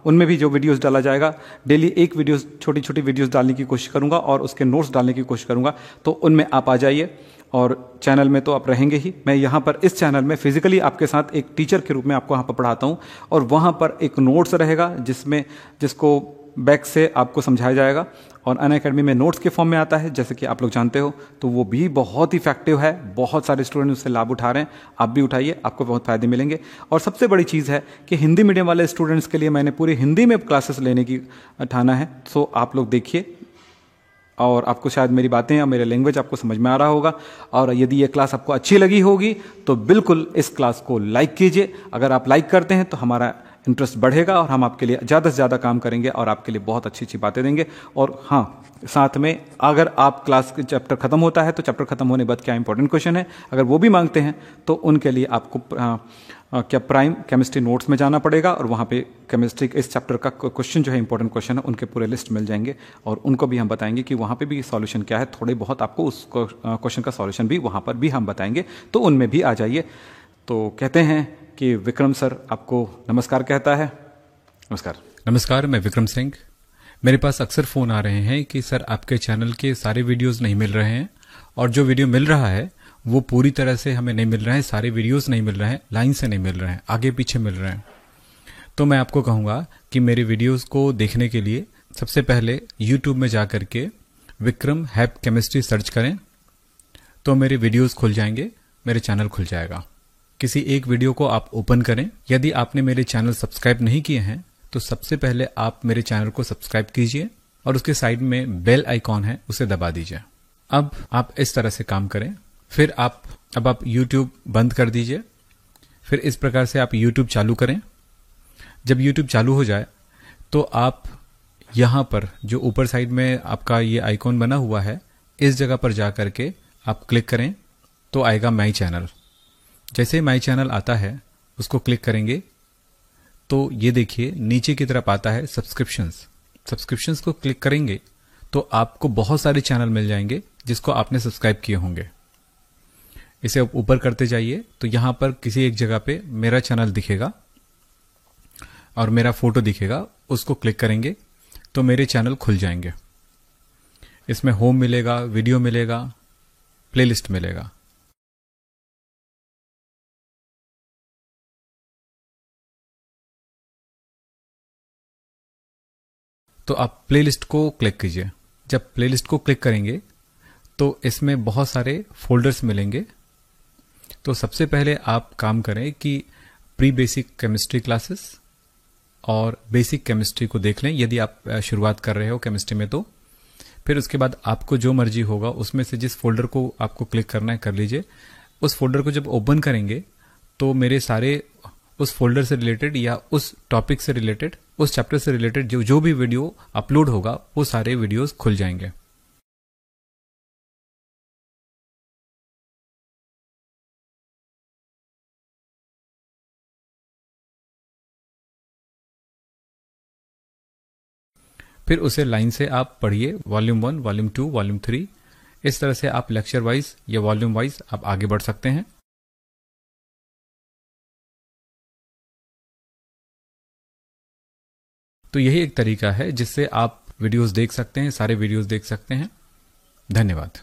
उनमें भी जो वीडियोस डाला जाएगा, डेली एक वीडियोस, छोटी छोटी वीडियोस डालने की कोशिश करूंगा, और उसके नोट्स डालने की कोशिश करूंगा। तो उनमें आप आ जाइए। और चैनल में तो आप रहेंगे ही, मैं यहाँ पर इस चैनल में फिजिकली आपके साथ एक टीचर के रूप में आपको यहाँ पर पढ़ाता हूँ, और वहाँ पर एक नोट्स रहेगा जिसको बैक से आपको समझाया जाएगा। और अनअकैडमी में नोट्स के फॉर्म में आता है, जैसे कि आप लोग जानते हो, तो वो भी बहुत इफेक्टिव है, बहुत सारे स्टूडेंट उससे लाभ उठा रहे हैं। आप भी उठाइए, आपको बहुत फायदे मिलेंगे। और सबसे बड़ी चीज़ है कि हिंदी मीडियम वाले स्टूडेंट्स के लिए मैंने पूरी हिंदी में क्लासेस लेने की ठाना है। सो आप लोग देखिए, और आपको शायद मेरी बातें या मेरे लैंग्वेज आपको समझ में आ रहा होगा। और यदि ये क्लास आपको अच्छी लगी होगी तो बिल्कुल इस क्लास को लाइक कीजिए। अगर आप लाइक करते हैं तो हमारा इंटरेस्ट बढ़ेगा और हम आपके लिए ज़्यादा से ज़्यादा काम करेंगे और आपके लिए बहुत अच्छी अच्छी बातें देंगे। और हाँ, साथ में अगर आप क्लास के चैप्टर खत्म होता है तो चैप्टर खत्म होने के बाद क्या इंपॉर्टेंट क्वेश्चन है, अगर वो भी मांगते हैं तो उनके लिए आपको क्या प्राइम केमिस्ट्री नोट्स में जाना पड़ेगा और वहाँ पे केमिस्ट्री इस चैप्टर का क्वेश्चन जो है इंपॉर्टेंट क्वेश्चन है उनके पूरे लिस्ट मिल जाएंगे और उनको भी हम बताएंगे कि वहाँ पे भी सॉल्यूशन क्या है। थोड़े बहुत आपको उस क्वेश्चन का सॉल्यूशन भी वहाँ पर भी हम बताएंगे, तो उनमें भी आ जाइए। तो कहते हैं कि विक्रम सर आपको नमस्कार कहता है। नमस्कार। नमस्कार, मैं विक्रम सिंह। मेरे पास अक्सर फ़ोन आ रहे हैं कि सर आपके चैनल के सारे वीडियोस नहीं मिल रहे हैं और जो वीडियो मिल रहा है वो पूरी तरह से हमें नहीं मिल रहे हैं, सारे वीडियोस नहीं मिल रहे हैं, लाइन से नहीं मिल रहे हैं, आगे पीछे मिल रहे हैं। तो मैं आपको कहूँगा कि मेरे वीडियोस को देखने के लिए सबसे पहले यूट्यूब में जा करके विक्रम हैप केमिस्ट्री सर्च करें तो मेरे वीडियोस खुल जाएंगे, मेरे चैनल खुल जाएगा। किसी एक वीडियो को आप ओपन करें। यदि आपने मेरे चैनल सब्सक्राइब नहीं किए हैं तो सबसे पहले आप मेरे चैनल को सब्सक्राइब कीजिए और उसके साइड में बेल आइकॉन है उसे दबा दीजिए। अब आप इस तरह से काम करें। फिर आप YouTube बंद कर दीजिए। फिर इस प्रकार से आप YouTube चालू करें। जब YouTube चालू हो जाए तो आप यहाँ पर जो ऊपर साइड में आपका ये आइकॉन बना हुआ है इस जगह पर जा करके आप क्लिक करें तो आएगा माई चैनल। जैसे ही माई चैनल आता है उसको क्लिक करेंगे तो ये देखिए नीचे की तरफ आता है सब्सक्रिप्शंस को क्लिक करेंगे तो आपको बहुत सारे चैनल मिल जाएंगे जिसको आपने सब्सक्राइब किए होंगे। इसे ऊपर करते जाइए तो यहाँ पर किसी एक जगह पे मेरा चैनल दिखेगा और मेरा फोटो दिखेगा, उसको क्लिक करेंगे तो मेरे चैनल खुल जाएंगे। इसमें होम मिलेगा, वीडियो मिलेगा, प्लेलिस्ट मिलेगा। तो आप प्लेलिस्ट को क्लिक कीजिए। जब प्लेलिस्ट को क्लिक करेंगे तो इसमें बहुत सारे फोल्डर्स मिलेंगे। तो सबसे पहले आप काम करें कि प्री बेसिक केमिस्ट्री क्लासेस और बेसिक केमिस्ट्री को देख लें यदि आप शुरुआत कर रहे हो केमिस्ट्री में। तो फिर उसके बाद आपको जो मर्जी होगा उसमें से जिस फोल्डर को आपको क्लिक करना है कर लीजिए। उस फोल्डर को जब ओपन करेंगे तो मेरे सारे उस फोल्डर से रिलेटेड या उस टॉपिक से रिलेटेड, उस चैप्टर से रिलेटेड जो भी वीडियो अपलोड होगा वो सारे वीडियोस खुल जाएंगे। फिर उसे लाइन से आप पढ़िए, वॉल्यूम 1, वॉल्यूम 2, वॉल्यूम 3। इस तरह से आप लेक्चर वाइज या वॉल्यूम वाइज आप आगे बढ़ सकते हैं। तो यही एक तरीका है जिससे आप वीडियोस देख सकते हैं, सारे वीडियोस देख सकते हैं। धन्यवाद।